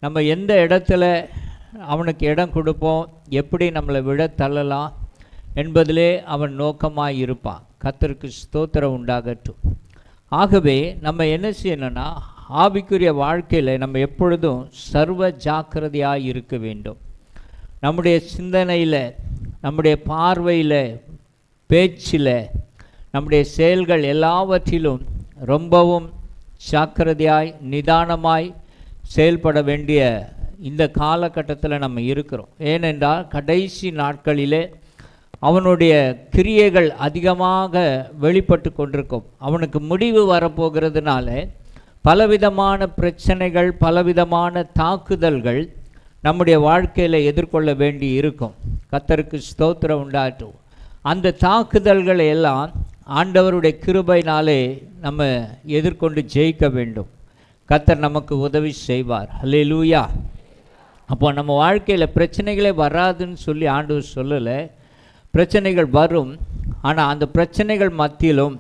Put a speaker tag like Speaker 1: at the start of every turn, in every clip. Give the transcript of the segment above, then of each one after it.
Speaker 1: நம்ம எந்த இடத்துல அவனுக்கு இடம் கொடுப்போம், எப்படி நம்மளை விட தள்ளலாம் என்பதிலே அவன் நோக்கமாக இருப்பான். கர்த்தருக்கு ஸ்தோத்திரம் உண்டாகட்டும். ஆகவே நம்ம என்ன செய்யணும்னா, ஆவிக்குரிய வாழ்க்கையில் நம்ம எப்பொழுதும் சர்வ ஜாக்கிரதையாக இருக்க வேண்டும். நம்முடைய சிந்தனையில், நம்முடைய பார்வையில், பேச்சில், நம்முடைய செயல்கள் எல்லாவற்றிலும் ரொம்பவும் ஜாக்கிரதையாய் நிதானமாய் செயல்பட வேண்டிய இந்த காலகட்டத்தில் நம்ம இருக்கிறோம். ஏனென்றால் கடைசி நாட்களிலே அவனுடைய கிரியைகள் அதிகமாக வெளிப்பட்டு கொண்டிருக்கும். அவனுக்கு முடிவு வரப்போகிறதுனால பலவிதமான பிரச்சனைகள், பலவிதமான தாக்குதல்கள் நம்முடைய வாழ்க்கையில் எதிர்கொள்ள வேண்டி இருக்கும். கர்த்தருக்கு ஸ்தோத்திரம் உண்டாகட்டும். அந்த தாக்குதல்களை எல்லாம் ஆண்டவருடைய கிருபையினாலே நம்ம எதிர்கொண்டு ஜெயிக்க வேண்டும். கர்த்தர் நமக்கு உதவி செய்வார். அல்லேலூயா. அப்போ நம்ம வாழ்க்கையில் பிரச்சனைகளே வராதுன்னு சொல்லி ஆண்டவர் சொல்லலை. பிரச்சனைகள் வரும். ஆனால் அந்த பிரச்சனைகள் மத்தியிலும்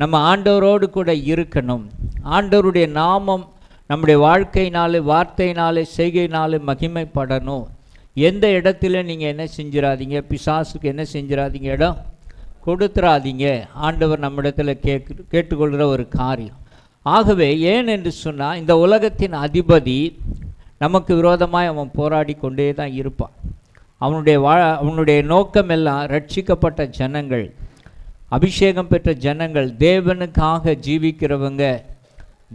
Speaker 1: நம்ம ஆண்டவரோடு கூட இருக்கணும். ஆண்டவருடைய நாமம் நம்முடைய வாழ்க்கையினாலே, வார்த்தையினாலே, செய்கையினாலே மகிமைப்படணும். எந்த இடத்துல நீங்கள் என்ன செஞ்சிடாதீங்க, பிசாசுக்கு என்ன செஞ்சிடாதீங்க, இடம் கொடுத்துடாதீங்க. ஆண்டவர் நம்மிடத்தில் கேட்டுக்கொள்கிற ஒரு காரியம். ஆகவே ஏன் என்று சொன்னால், இந்த உலகத்தின் அதிபதி நமக்கு விரோதமாய் அவன் போராடி கொண்டே தான் இருப்பான். அவனுடைய நோக்கமெல்லாம் ரட்சிக்கப்பட்ட ஜனங்கள், அபிஷேகம் பெற்ற ஜனங்கள், தேவனுக்காக ஜீவிக்கிறவங்க,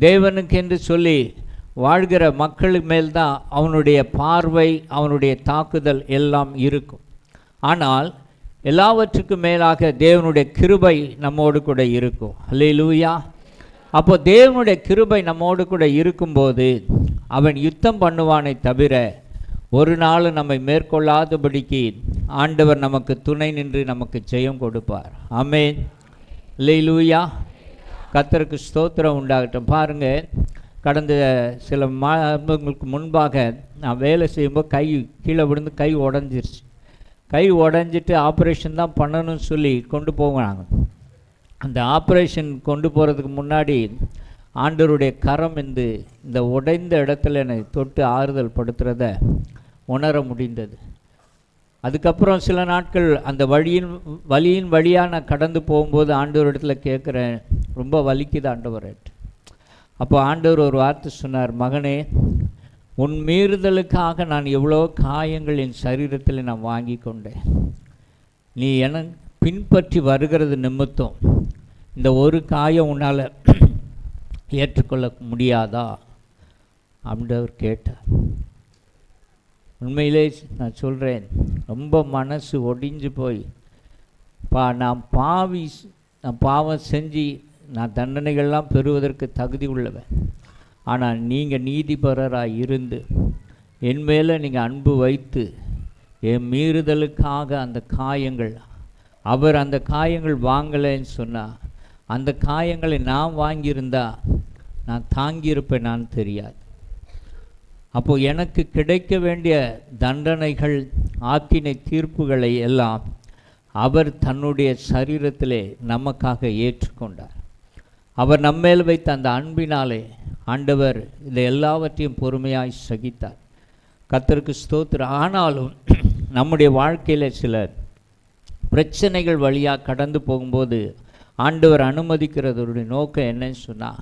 Speaker 1: தேவனுக்கு என்று சொல்லி வாழ்கிற மக்கள் மேல்தான் அவனுடைய பார்வை, அவனுடைய தாக்குதல் எல்லாம் இருக்கும். ஆனால் எல்லாவற்றுக்கும் மேலாக தேவனுடைய கிருபை நம்மோடு கூட இருக்கும். அல்லேலூயா. அப்போ தேவனுடைய கிருபை நம்மோடு கூட இருக்கும்போது அவன் யுத்தம் பண்ணுவானே தவிர ஒரு நாள் நம்மை மேற்கொள்ளாதபடிக்கு ஆண்டவர் நமக்கு துணை நின்று நமக்கு ஜெயம் கொடுப்பார். ஆமென். அல்லேலூயா. கர்த்தருக்கு ஸ்தோத்திரம் உண்டாகட்டும். பாருங்கள், கடந்த சில மாதங்களுக்கு முன்பாக நான் வேலை செய்யும்போது கை கீழே விழுந்து கை உடஞ்சிருச்சு. கை உடஞ்சிட்டு ஆப்ரேஷன் தான் பண்ணணும்னு சொல்லி கொண்டு போவாங்க. அந்த ஆப்ரேஷன் கொண்டு போகிறதுக்கு முன்னாடி ஆண்டவருடைய கரம் இந்த உடைந்த இடத்துல என்னை தொட்டு ஆறுதல் படுத்துகிறத உணர முடிந்தது. அதுக்கப்புறம் சில நாட்கள் அந்த வழியின் வழியாக நான் கடந்து போகும்போது ஆண்டவர் இடத்துல கேட்குறேன், ரொம்ப வலிக்குது ஆண்டவர்கிட்ட. அப்போ ஆண்டவர் ஒரு வார்த்தை சொன்னார், மகனே, உன் மீறுதலுக்காக நான் எவ்வளோ காயங்கள் என் சரீரத்தில் நான் வாங்கி கொண்டேன். நீ என பின்பற்றி வருகிறது நிமித்தம் இந்த ஒரு காயம் உன்னால் ஏற்றுக்கொள்ள முடியாதா அப்படின்னு அவர் கேட்டார். உண்மையிலே நான் சொல்கிறேன், ரொம்ப மனசு ஒடிஞ்சு போய், நான் பாவம் செஞ்சு நான் தண்டனைகள்லாம் பெறுவதற்கு தகுதி உள்ளவன். ஆனால் நீங்கள் நீதிபரராக இருந்து என் மேலே நீங்கள் அன்பு வைத்து என் மீறுதலுக்காக அந்த காயங்கள், அவர் அந்த காயங்கள் வாங்கலைன்னு சொன்னால், அந்த காயங்களை நான் வாங்கியிருந்தா நான் தாங்கியிருப்பேன் நான் தெரியாது. அப்போது எனக்கு கிடைக்க வேண்டிய தண்டனைகள், ஆக்கினை தீர்ப்புகளை எல்லாம் அவர் தன்னுடைய சரீரத்திலே நமக்காக ஏற்றுக்கொண்டார். அவர் நம்மேல் வைத்த அந்த அன்பினாலே ஆண்டவர் இதை எல்லாவற்றையும் பொறுமையாய் சகித்தார். கர்த்தருக்கு ஸ்தோத்திரம். ஆனாலும் நம்முடைய வாழ்க்கையில் சில பிரச்சனைகள் வழியாக கடந்து போகும்போது ஆண்டவர் அனுமதிக்கிறதோடைய நோக்கம் என்னன்னு சொன்னால்,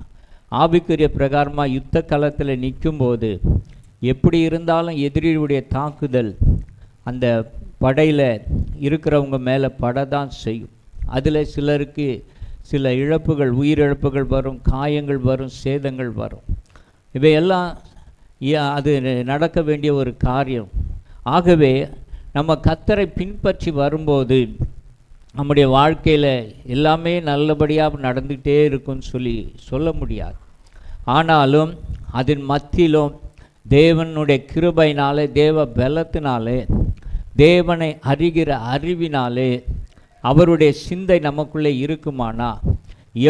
Speaker 1: ஆவிக்குரிய பிரகாரமாக யுத்த களத்தில் நிற்கும்போது எப்படி இருந்தாலும் எதிரியுடைய தாக்குதல் அந்த படையில் இருக்கிறவங்க மேலே படதான் செய்யும். அதில் சிலருக்கு சில இழப்புகள், உயிரிழப்புகள் வரும், காயங்கள் வரும், சேதங்கள் வரும். இவையெல்லாம் அது நடக்க வேண்டிய ஒரு காரியம். ஆகவே நம்ம கர்த்தரை பின்பற்றி வரும்போது நம்முடைய வாழ்க்கையில் எல்லாமே நல்லபடியாக நடந்துகிட்டே இருக்குன்னு சொல்ல முடியாது. ஆனாலும் அதன் மத்தியிலும் தேவனுடைய கிருபையினாலே, தேவ பலத்தினாலே, தேவனை அறிகிற அறிவினாலே அவருடைய சிந்தை நமக்குள்ளே இருக்குமானா,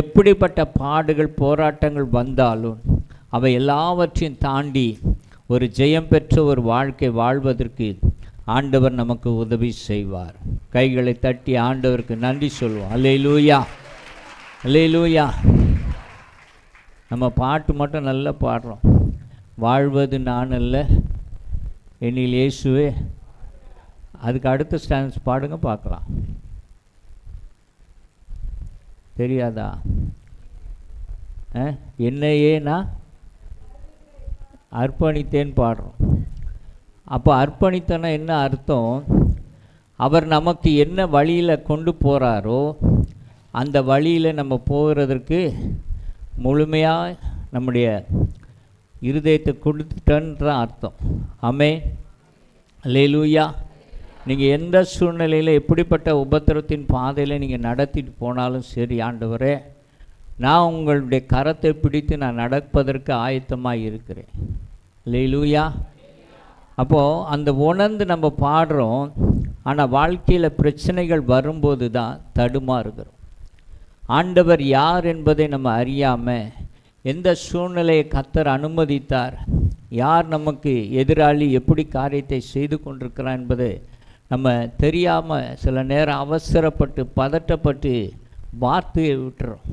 Speaker 1: எப்படிப்பட்ட பாடுகள், போராட்டங்கள் வந்தாலும் அவை எல்லாவற்றையும் தாண்டி ஒரு ஜெயம் பெற்ற ஒரு வாழ்க்கை வாழ்வதற்கு ஆண்டவர் நமக்கு உதவி செய்வார். கைகளை தட்டி ஆண்டவருக்கு நன்றி சொல்வோம். அல்லேலூயா, அல்லேலூயா. நம்ம பாட்டு மட்டும் நல்லா பாடுறோம். வாழ்வது நான் அல்ல, என்னில் இயேசுவே. அதுக்கு அடுத்த ஸ்டான்ஸ் பாடுங்க பார்க்கலாம். தெரியாதா? என்னையே நான் அர்ப்பணித்தேன் பாடுறோம். அப்போ அர்ப்பணித்தனா என்ன அர்த்தம்? அவர் நமக்கு என்ன வழியில் கொண்டு போகிறாரோ அந்த வழியில் நம்ம போகிறதற்கு முழுமையாக நம்முடைய இருதயத்தை கொடுத்துட்டன்ற அர்த்தம். ஆமென், அல்லேலூயா. நீங்கள் எந்த சூழ்நிலையில் எப்படிப்பட்ட உபத்திரத்தின் பாதையில் நீங்கள் நடத்திட்டு போனாலும் சரி, ஆண்டவரே நான் உங்களுடைய கரத்தை பிடித்து நான் நடப்பதற்கு ஆயத்தமாக இருக்கிறேன். அல்லேலூயா. அப்போது அந்த உணர்ந்து நம்ம பாடுறோம். ஆனால் வாழ்க்கையில் பிரச்சனைகள் வரும்போது தான் தடுமாறுகிறோம். ஆண்டவர் யார் என்பதை நம்ம அறியாமல் எந்த சூழ்நிலையை கர்த்தர் அனுமதித்தார், யார் நமக்கு எதிராளி, எப்படி காரியத்தை செய்து கொண்டிருக்கிறார் என்பதை நம்ம தெரியாமல் சில நேரம் அவசரப்பட்டு பதட்டப்பட்டு வார்த்தையை விட்டுறோம்.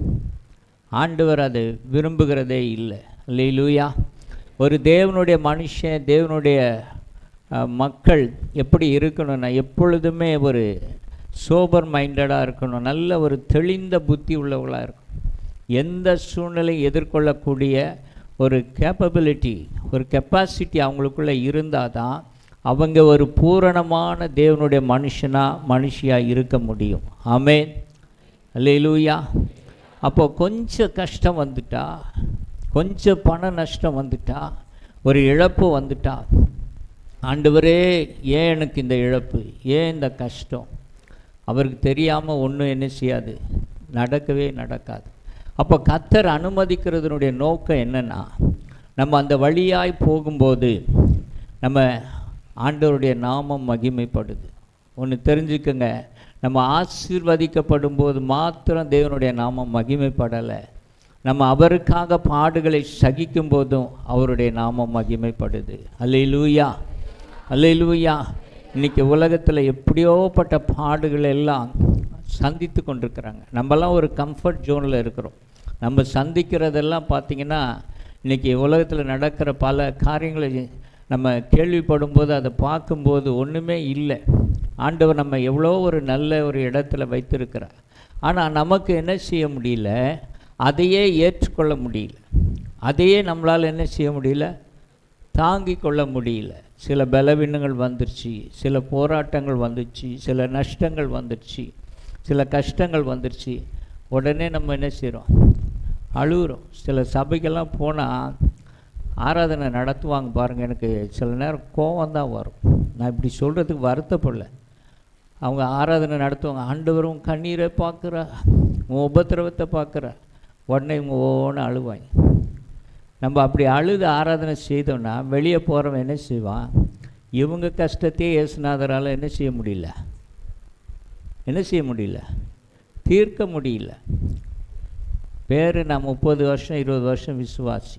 Speaker 1: ஆண்டவர் அதை விரும்புகிறதே இல்லை. அல்லேலூயா. ஒரு தேவனுடைய மனுஷன், தேவனுடைய மக்கள் எப்படி இருக்கணும்னா எப்பொழுதுமே ஒரு சோபர் மைண்டடாக இருக்கணும், நல்ல ஒரு தெளிந்த புத்தி உள்ளவர்களாக இருக்கணும். எந்த சூழ்நிலையும் எதிர்கொள்ளக்கூடிய ஒரு கேப்பபிலிட்டி, ஒரு கெப்பாசிட்டி அவங்களுக்குள்ளே இருந்தால் தான் அவங்க ஒரு பூரணமான தேவனுடைய மனுஷியாக இருக்க முடியும். ஆமென், அல்லேலூயா. அப்போது கொஞ்சம் கஷ்டம் வந்துட்டா, கொஞ்சம் பண நஷ்டம் வந்துட்டா, ஒரு இழப்பு வந்துட்டா, ஆண்டவரே ஏன் எனக்கு இந்த இழப்பு, ஏன் இந்த கஷ்டம், அவருக்கு தெரியாமல் ஒன்றும் என்ன செய்யாது, நடக்கவே நடக்காது. அப்போ கர்த்தர் அனுமதிக்கிறதுனுடைய நோக்கம் என்னென்னா, நம்ம அந்த வழியாய் போகும்போது நம்ம ஆண்டவருடைய நாமம் மகிமைப்படுது. ஒன்று தெரிஞ்சுக்கங்க, நம்ம ஆசீர்வதிக்கப்படும் போது மாத்திரம் தேவனுடைய நாமம் மகிமைப்படலை, நம்ம அவருக்காக பாடுகளை சகிக்கும் போதும் அவருடைய நாமம் மகிமைப்படுது. அல்லேலூயா, அல்லேலூயா. இன்றைக்கி உலகத்தில் எப்படியோப்பட்ட பாடுகள் எல்லாம் சந்தித்து கொண்டிருக்கிறாங்க. நம்மலாம் ஒரு கம்ஃபர்ட் ஜோனில் இருக்கிறோம். நம்ம சந்திக்கிறதெல்லாம் பார்த்திங்கன்னா இன்றைக்கி உலகத்தில் நடக்கிற பல காரியங்களை நம்ம கேள்விப்படும் போது அதை பார்க்கும்போது ஒன்றுமே இல்லை. ஆண்டவர் நம்ம எவ்வளோ ஒரு நல்ல ஒரு இடத்துல வைத்திருக்கிறார். ஆனால் நமக்கு என்ன செய்ய முடியல, அதையே ஏற்றுக்கொள்ள முடியல, அதையே நம்மளால் என்ன செய்ய முடியல, தாங்கி கொள்ள முடியல. சில பலவீனங்கள் வந்துருச்சு, சில போராட்டங்கள் வந்துருச்சு, சில நஷ்டங்கள் வந்துருச்சு, சில கஷ்டங்கள் வந்துருச்சு. உடனே நம்ம என்ன செய்கிறோம், அழுகுறோம். சில சபைக்கெல்லாம் போனால் ஆராதனை நடத்துவாங்க பாருங்கள், எனக்கு சில நேரம் கோபம் தான் வரும். நான் இப்படி சொல்கிறதுக்கு வருத்தப்படல. அவங்க ஆராதனை நடத்துவாங்க, ஆண்டவரும் கண்ணீரை பார்க்குறா, உன் உபத்திரவத்தை பார்க்குறா, உடனே இவங்க ஓன்னு அழுவாங்க. நம்ம அப்படி அழுது ஆராதனை செய்தோன்னா வெளியே போகிறவன் என்ன செய்வான், இவங்க கஷ்டத்தையே இயேசுநாதரால் என்ன செய்ய முடியல, என்ன செய்ய முடியல, தீர்க்க முடியல. பேர் நான் 30 வருஷம் 20 வருஷம் விசுவாசி.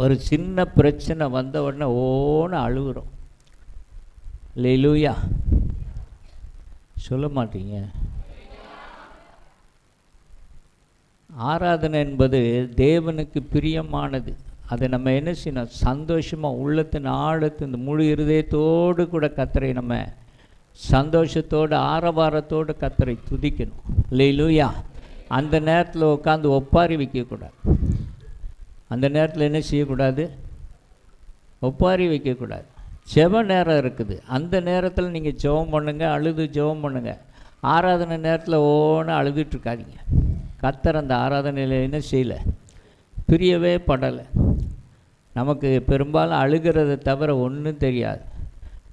Speaker 1: ஒரு சின்ன பிரச்சனை வந்த உடனே ஓன்னு அழுகுறோம். அல்லேலூயா. சொல்ல மாட்டீங்க. ஆராதனை என்பது தேவனுக்கு பிரியமானது. அதை நம்ம என்ன செய்யணும், சந்தோஷமாக உள்ளத்தின் ஆழத்து இந்த முழு இருதயத்தோடு கூட கர்த்தரை நம்ம சந்தோஷத்தோடு ஆரவாரத்தோடு கர்த்தரை துதிக்கணும். அல்லேலூயா. அந்த நேரத்தில் உட்காந்து ஒப்பாரி வைக்கக்கூடாது. அந்த நேரத்தில் என்ன செய்யக்கூடாது, ஒப்பாரி வைக்கக்கூடாது. ஜெப நேரம் இருக்குது, அந்த நேரத்தில் நீங்கள் ஜெபம் பண்ணுங்கள், அழுது ஜெபம் பண்ணுங்கள். ஆராதனை நேரத்தில் ஓன்னு அழுதுட்டுருக்காதீங்க. கர்த்தர் அந்த ஆராதனையில் என்ன செய்யலை, பிரியவே படலை. நமக்கு பெரும்பாலும் அழுகிறத தவிர ஒன்றும் தெரியாது.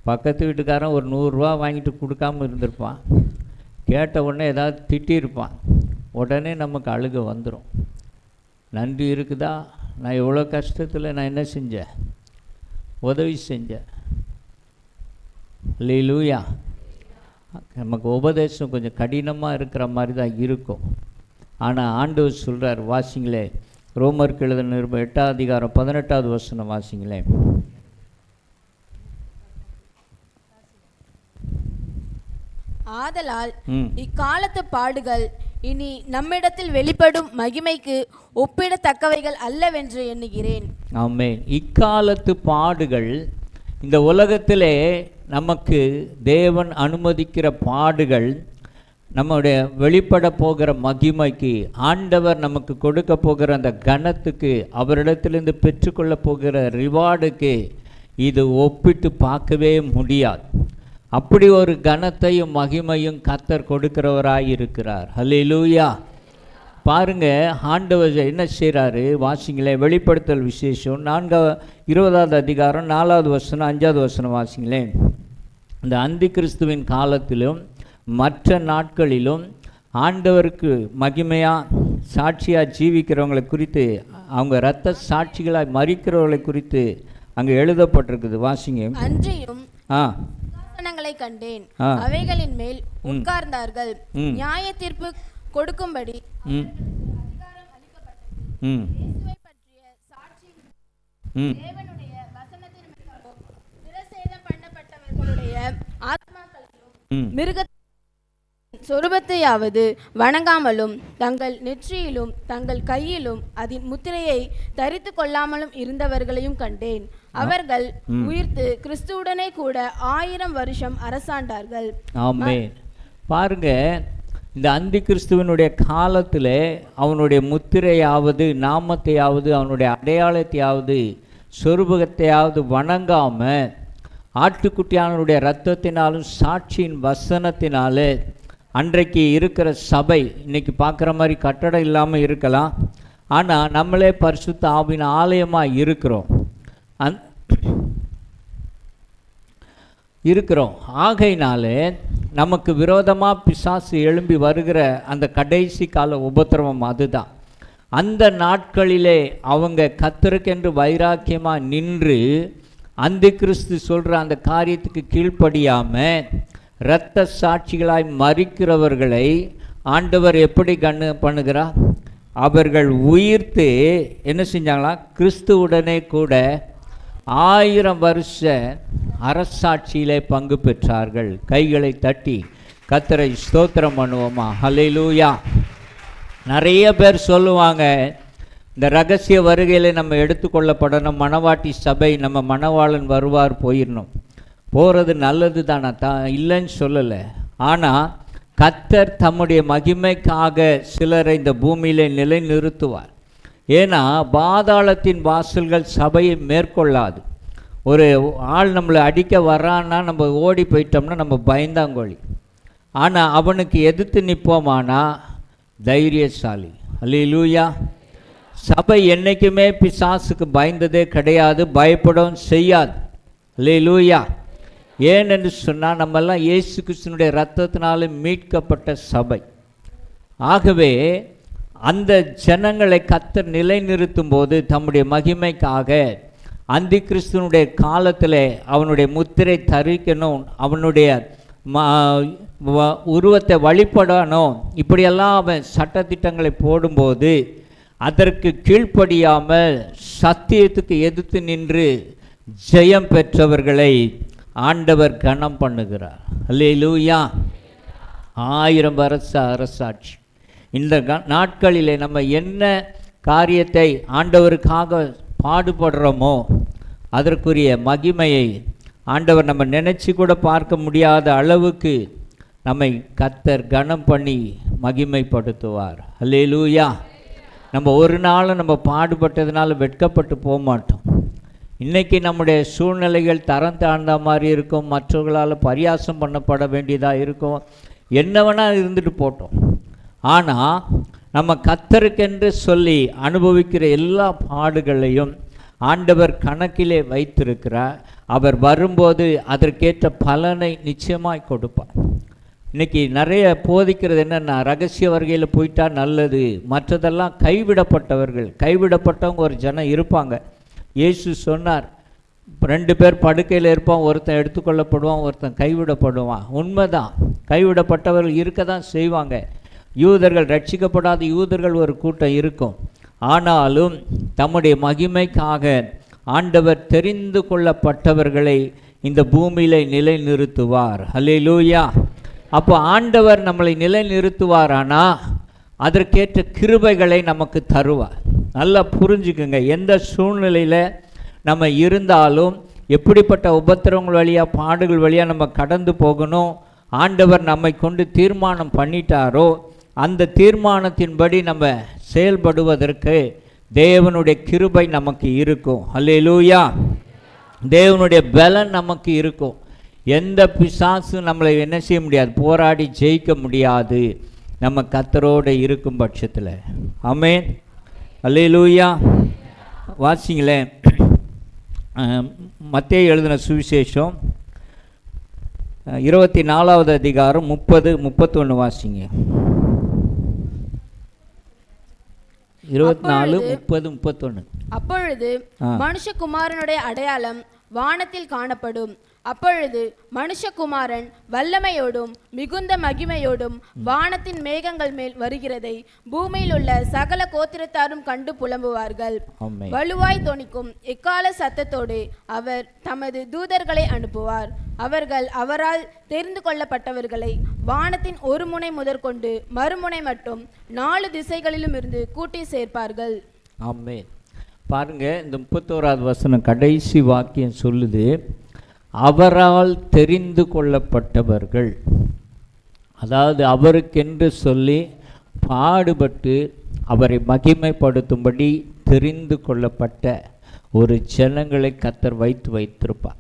Speaker 1: பக்கத்து வீட்டுக்காரன் ஒரு 100 ரூபா வாங்கிட்டு கொடுக்காமல் இருந்திருப்பான், கேட்ட உடனே ஏதாவது திட்டியிருப்பான், உடனே நமக்கு அழுக வந்துடும். நன்றி இருக்குதா, நான் எவ்வளோ கஷ்டத்தில் நான் என்ன செஞ்சேன், உதவி செஞ்சேன். அல்லேலூயா. நமக்கு உபதேசம் கொஞ்சம் கடினமாக இருக்கிற மாதிரி தான் இருக்கும். ஆனால் ஆண்டவர் சொல்கிறார், வாசிங்களே, ரோமருக்கு எழுதின நிருபம் 8ஆம் அதிகாரம் 18வது வசனம் வாசிங்களே.
Speaker 2: ஆதலால் இக்காலத்து பாடுகள் இனி நம்மிடத்தில் வெளிப்படும் மகிமைக்கு ஒப்பிடத்தக்கவைகள் அல்லவென்று எண்ணுகிறேன்.
Speaker 1: ஆமென். இக்காலத்து பாடுகள், இந்த உலகத்திலே நமக்கு தேவன் அனுமதிக்கிற பாடுகள், நம்முடைய வெளிப்பட போகிற மகிமைக்கு, ஆண்டவர் நமக்கு கொடுக்க போகிற அந்த கனத்துக்கு, அவரிடத்திலிருந்து பெற்றுக்கொள்ள போகிற ரிவார்டுக்கு இது ஒப்பிட்டு பார்க்கவே முடியாது. அப்படி ஒரு கனத்தையும் மகிமையும் கர்த்தர் கொடுக்கிறவராய் இருக்கிறார். ஹல்லேலூயா. பாருங்க, ஆண்டவர் என்ன செய்கிறாரு வாசிங்களேன். வெளிப்படுத்தல் விசேஷம் 20வது அதிகாரம் 4வது வசனம் 5வது வசனம் வாசிங்களேன். இந்த அந்தி கிறிஸ்துவின் காலத்திலும் மற்ற நாட்களிலும் ஆண்டவருக்கு மகிமையாக சாட்சியாக ஜீவிக்கிறவங்களை குறித்து, அவங்க இரத்த சாட்சிகளாய் மரிக்கிறவர்களை குறித்து அங்கே எழுதப்பட்டிருக்குது. வாசிங்க.
Speaker 2: அன்றியும் கண்டேன், அவைகளின் மேல் உட்கார்ந்தார்கள், நியாய தீர்ப்பு கொடுக்கும்படி தேவனுடைய வசனத்தின் பிரசேதம் பண்ணப்பட்டவர்களுடைய ஆத்மாக்களையும் மிருக சொரூபத்தையாவது வணங்காமலும் தங்கள் நெற்றியிலும் தங்கள் கையிலும் அதன் முத்திரையை தரித்து கொள்ளாமலும் இருந்தவர்களையும் கண்டேன். அவர்கள் உயிர்த்து கிறிஸ்துவுடனே கூட 1000 வருஷம் அரசாண்டார்கள்.
Speaker 1: ஆமென். பாருங்க, இந்த அந்தி கிறிஸ்துவனுடைய காலத்தில் அவனுடைய முத்திரையாவது நாமத்தையாவது அவனுடைய அடையாளத்தையாவது சொரூபத்தையாவது வணங்காம ஆட்டுக்குட்டியானுடைய இரத்தத்தினாலும் சாட்சியின் வசனத்தினால அன்றைக்கு இருக்கிற சபை, இன்னைக்கு பார்க்குற மாதிரி கட்டடம் இல்லாமல் இருக்கலாம், ஆனால் நம்மளே பரிசுத்த ஆவியின் ஆலயமாக இருக்கிறோம். ஆகையினாலே நமக்கு விரோதமாக பிசாசு எழும்பி வருகிற அந்த கடைசி கால உபத்திரவம் அதுதான். அந்த நாட்களிலே அவங்க கர்த்தருக்கென்று வைராக்கியமாக நின்று அந்தி கிறிஸ்து சொல்கிற அந்த காரியத்துக்கு கீழ்ப்படியாமல் இரத்த சாட்சிகளாய் மரிக்கிறவர்களை ஆண்டவர் எப்படி பண்ணுகிறார்? அவர்கள் உயிர்த்து என்ன செஞ்சாங்களா? கிறிஸ்துவுடனே கூட 1000 வருஷ அரசாட்சியிலே பங்கு பெற்றார்கள். கைகளை தட்டி கர்த்தரை ஸ்தோத்திரம் பண்ணுவோமா? ஹல்லேலூயா. நிறைய பேர் சொல்லுவாங்க, இந்த ரகசிய வருகையில் நம்ம எடுத்துக்கொள்ளப்படணும், மணவாட்டி சபை, நம்ம மணவாளன் வருவார், போயிடணும். போகிறது நல்லது தானே, இல்லைன்னு சொல்லலை. ஆனால் கர்த்தர் தம்முடைய மகிமைக்காக சிலரை இந்த பூமியிலே நிலை நிறுத்துவார். ஏன்னா பாதாளத்தின் வாசல்கள் சபையை மேற்கொள்ளாது. ஒரு ஆள் நம்மளை அடிக்க வர்றான்னா நம்ம ஓடி போயிட்டோம்னா நம்ம பயந்தாங்கோழி. ஆனால் அவனுக்கு எதிர்த்து நிற்போமானா தைரியசாலி. அல்லேலூயா. சபை என்றைக்குமே பிசாசுக்கு பயந்ததே கிடையாது, பயப்படவும் செய்யாது. அல்லேலூயா. ஏனென்று சொன்னால் நம்மெல்லாம் இயேசு கிறிஸ்துவினுடைய இரத்தத்தினால மீட்கப்பட்ட சபை. ஆகவே அந்த ஜனங்களை கர்த்தர் நிலைநிறுத்தும் போது தம்முடைய மகிமைக்காக அந்தி கிறிஸ்துவனுடைய காலத்தில் அவனுடைய முத்திரை தரிக்கணும், அவனுடைய உருவத்தை வழிபடணும், இப்படியெல்லாம் அவன் சட்டத்திட்டங்களை போடும்போது அதற்கு கீழ்ப்படியாமல் சத்தியத்துக்கு எதிர்த்து நின்று ஜெயம் பெற்றவர்களை ஆண்டவர் கனம் பண்ணுகிறார். அல்லேலூயா. 1000 வருஷ அரசாட்சி. இந்த நாட்களிலே நம்ம என்ன காரியத்தை ஆண்டவருக்காக பாடுபடுறோமோ அதற்குரிய மகிமையை ஆண்டவர் நம்ம நினச்சி கூட பார்க்க முடியாத அளவுக்கு நம்மை கர்த்தர் கனம் பண்ணி மகிமைப்படுத்துவார். அல்லேலூயா. நம்ம ஒரு நாளும் நம்ம பாடுபட்டதுனால வெட்கப்பட்டு போக மாட்டோம். இன்றைக்கி நம்முடைய சூழ்நிலைகள் தரம் தாழ்ந்த மாதிரி இருக்கும், மற்றவர்களால் பரியாசம் பண்ணப்பட வேண்டியதாக இருக்கும், என்ன வேணால் இருந்துட்டு போட்டோம். ஆனால் நம்ம கர்த்தருக்கென்று சொல்லி அனுபவிக்கிற எல்லா பாடுகளையும் ஆண்டவர் கணக்கிலே வைத்திருக்கிறார். அவர் வரும்போது அதற்கேற்ற பலனை நிச்சயமாய் கொடுப்பார். இன்றைக்கி நிறைய போதிக்கிறது என்னென்னா, ரகசிய வருகையில் போயிட்டா நல்லது, மற்றதெல்லாம் கைவிடப்பட்டவங்க ஒரு ஜனம் இருப்பாங்க. இயேசு சொன்னார், 2 பேர் படுக்கையில் இருப்பான், ஒருத்தன் எடுத்துக்கொள்ளப்படுவான், ஒருத்தன் கைவிடப்படுவான். உண்மைதான், கைவிடப்பட்டவர்கள் இருக்க தான் செய்வாங்க. யூதர்கள், ரட்சிக்கப்படாத யூதர்கள் ஒரு கூட்டம் இருக்கும். ஆனாலும் தம்முடைய மகிமைக்காக ஆண்டவர் தெரிந்து கொள்ளப்பட்டவர்களை இந்த பூமியிலே நிலை நிறுத்துவார். அல்லேலூயா. அப்போ ஆண்டவர் நம்மளை நிலை நிறுத்துவாரானா அதற்கேற்ற கிருபைகளை நமக்கு தருவார். நல்லா புரிஞ்சுக்குங்க, எந்த சூழ்நிலையில் நம்ம இருந்தாலும், எப்படிப்பட்ட உபத்திரவங்கள் வழியாக பாடுகள் வழியாக நம்ம கடந்து போகணும், ஆண்டவர் நம்மை கொண்டு தீர்மானம் பண்ணிட்டாரோ அந்த தீர்மானத்தின்படி நம்ம செயல்படுவதற்கு தேவனுடைய கிருபை நமக்கு இருக்கும். அல்லேலூயா. தேவனுடைய பலன் நமக்கு இருக்கும். எந்த பிசாசும் நம்மளை என்ன செய்ய முடியாது, போராடி ஜெயிக்க முடியாது, நம்ம கர்த்தரோடு இருக்கும் பட்சத்தில். ஆமென். அல்லேலூயா. வாசிங்களேன், மத்தேயு எழுதின சுவிசேஷம் 24வது அதிகாரம் 30-31 வாசிங்க. 24:30-31.
Speaker 2: அப்பொழுது மனுஷகுமாரனுடைய அடையாளம் வானத்தில் காணப்படும். அப்பொழுது மனுஷகுமாரன் வல்லமையோடும் மிகுந்த மகிமையோடும் வானத்தின் மேகங்கள் மேல் வருகிறதை பூமியில் உள்ள சகல கோத்திரத்தாரும் கண்டு புலம்புவார்கள். வலுவாய் தொனிக்கும் எக்கால சத்தத்தோடு அவர் தமது தூதர்களை அனுப்புவார். அவர்கள் அவரால் தெரிந்து கொள்ளப்பட்டவர்களை வானத்தின் ஒரு முனை முதற்கொண்டு மறுமுனை மட்டும் 4 திசைகளிலும் இருந்து கூட்டி சேர்ப்பார்கள்.
Speaker 1: ஆமென். பாருங்க, இந்த 31வது வசனம் கடைசி வாக்கியம் சொல்லுது, அவரால் தெரிந்து கொள்ளப்பட்டவர்கள். அதாவது அவருக்கென்று சொல்லி பாடுபட்டு அவரை மகிமைப்படுத்தும்படி தெரிந்து கொள்ளப்பட்ட ஒரு ஜனங்களை கர்த்தர் வைத்திருப்பார்.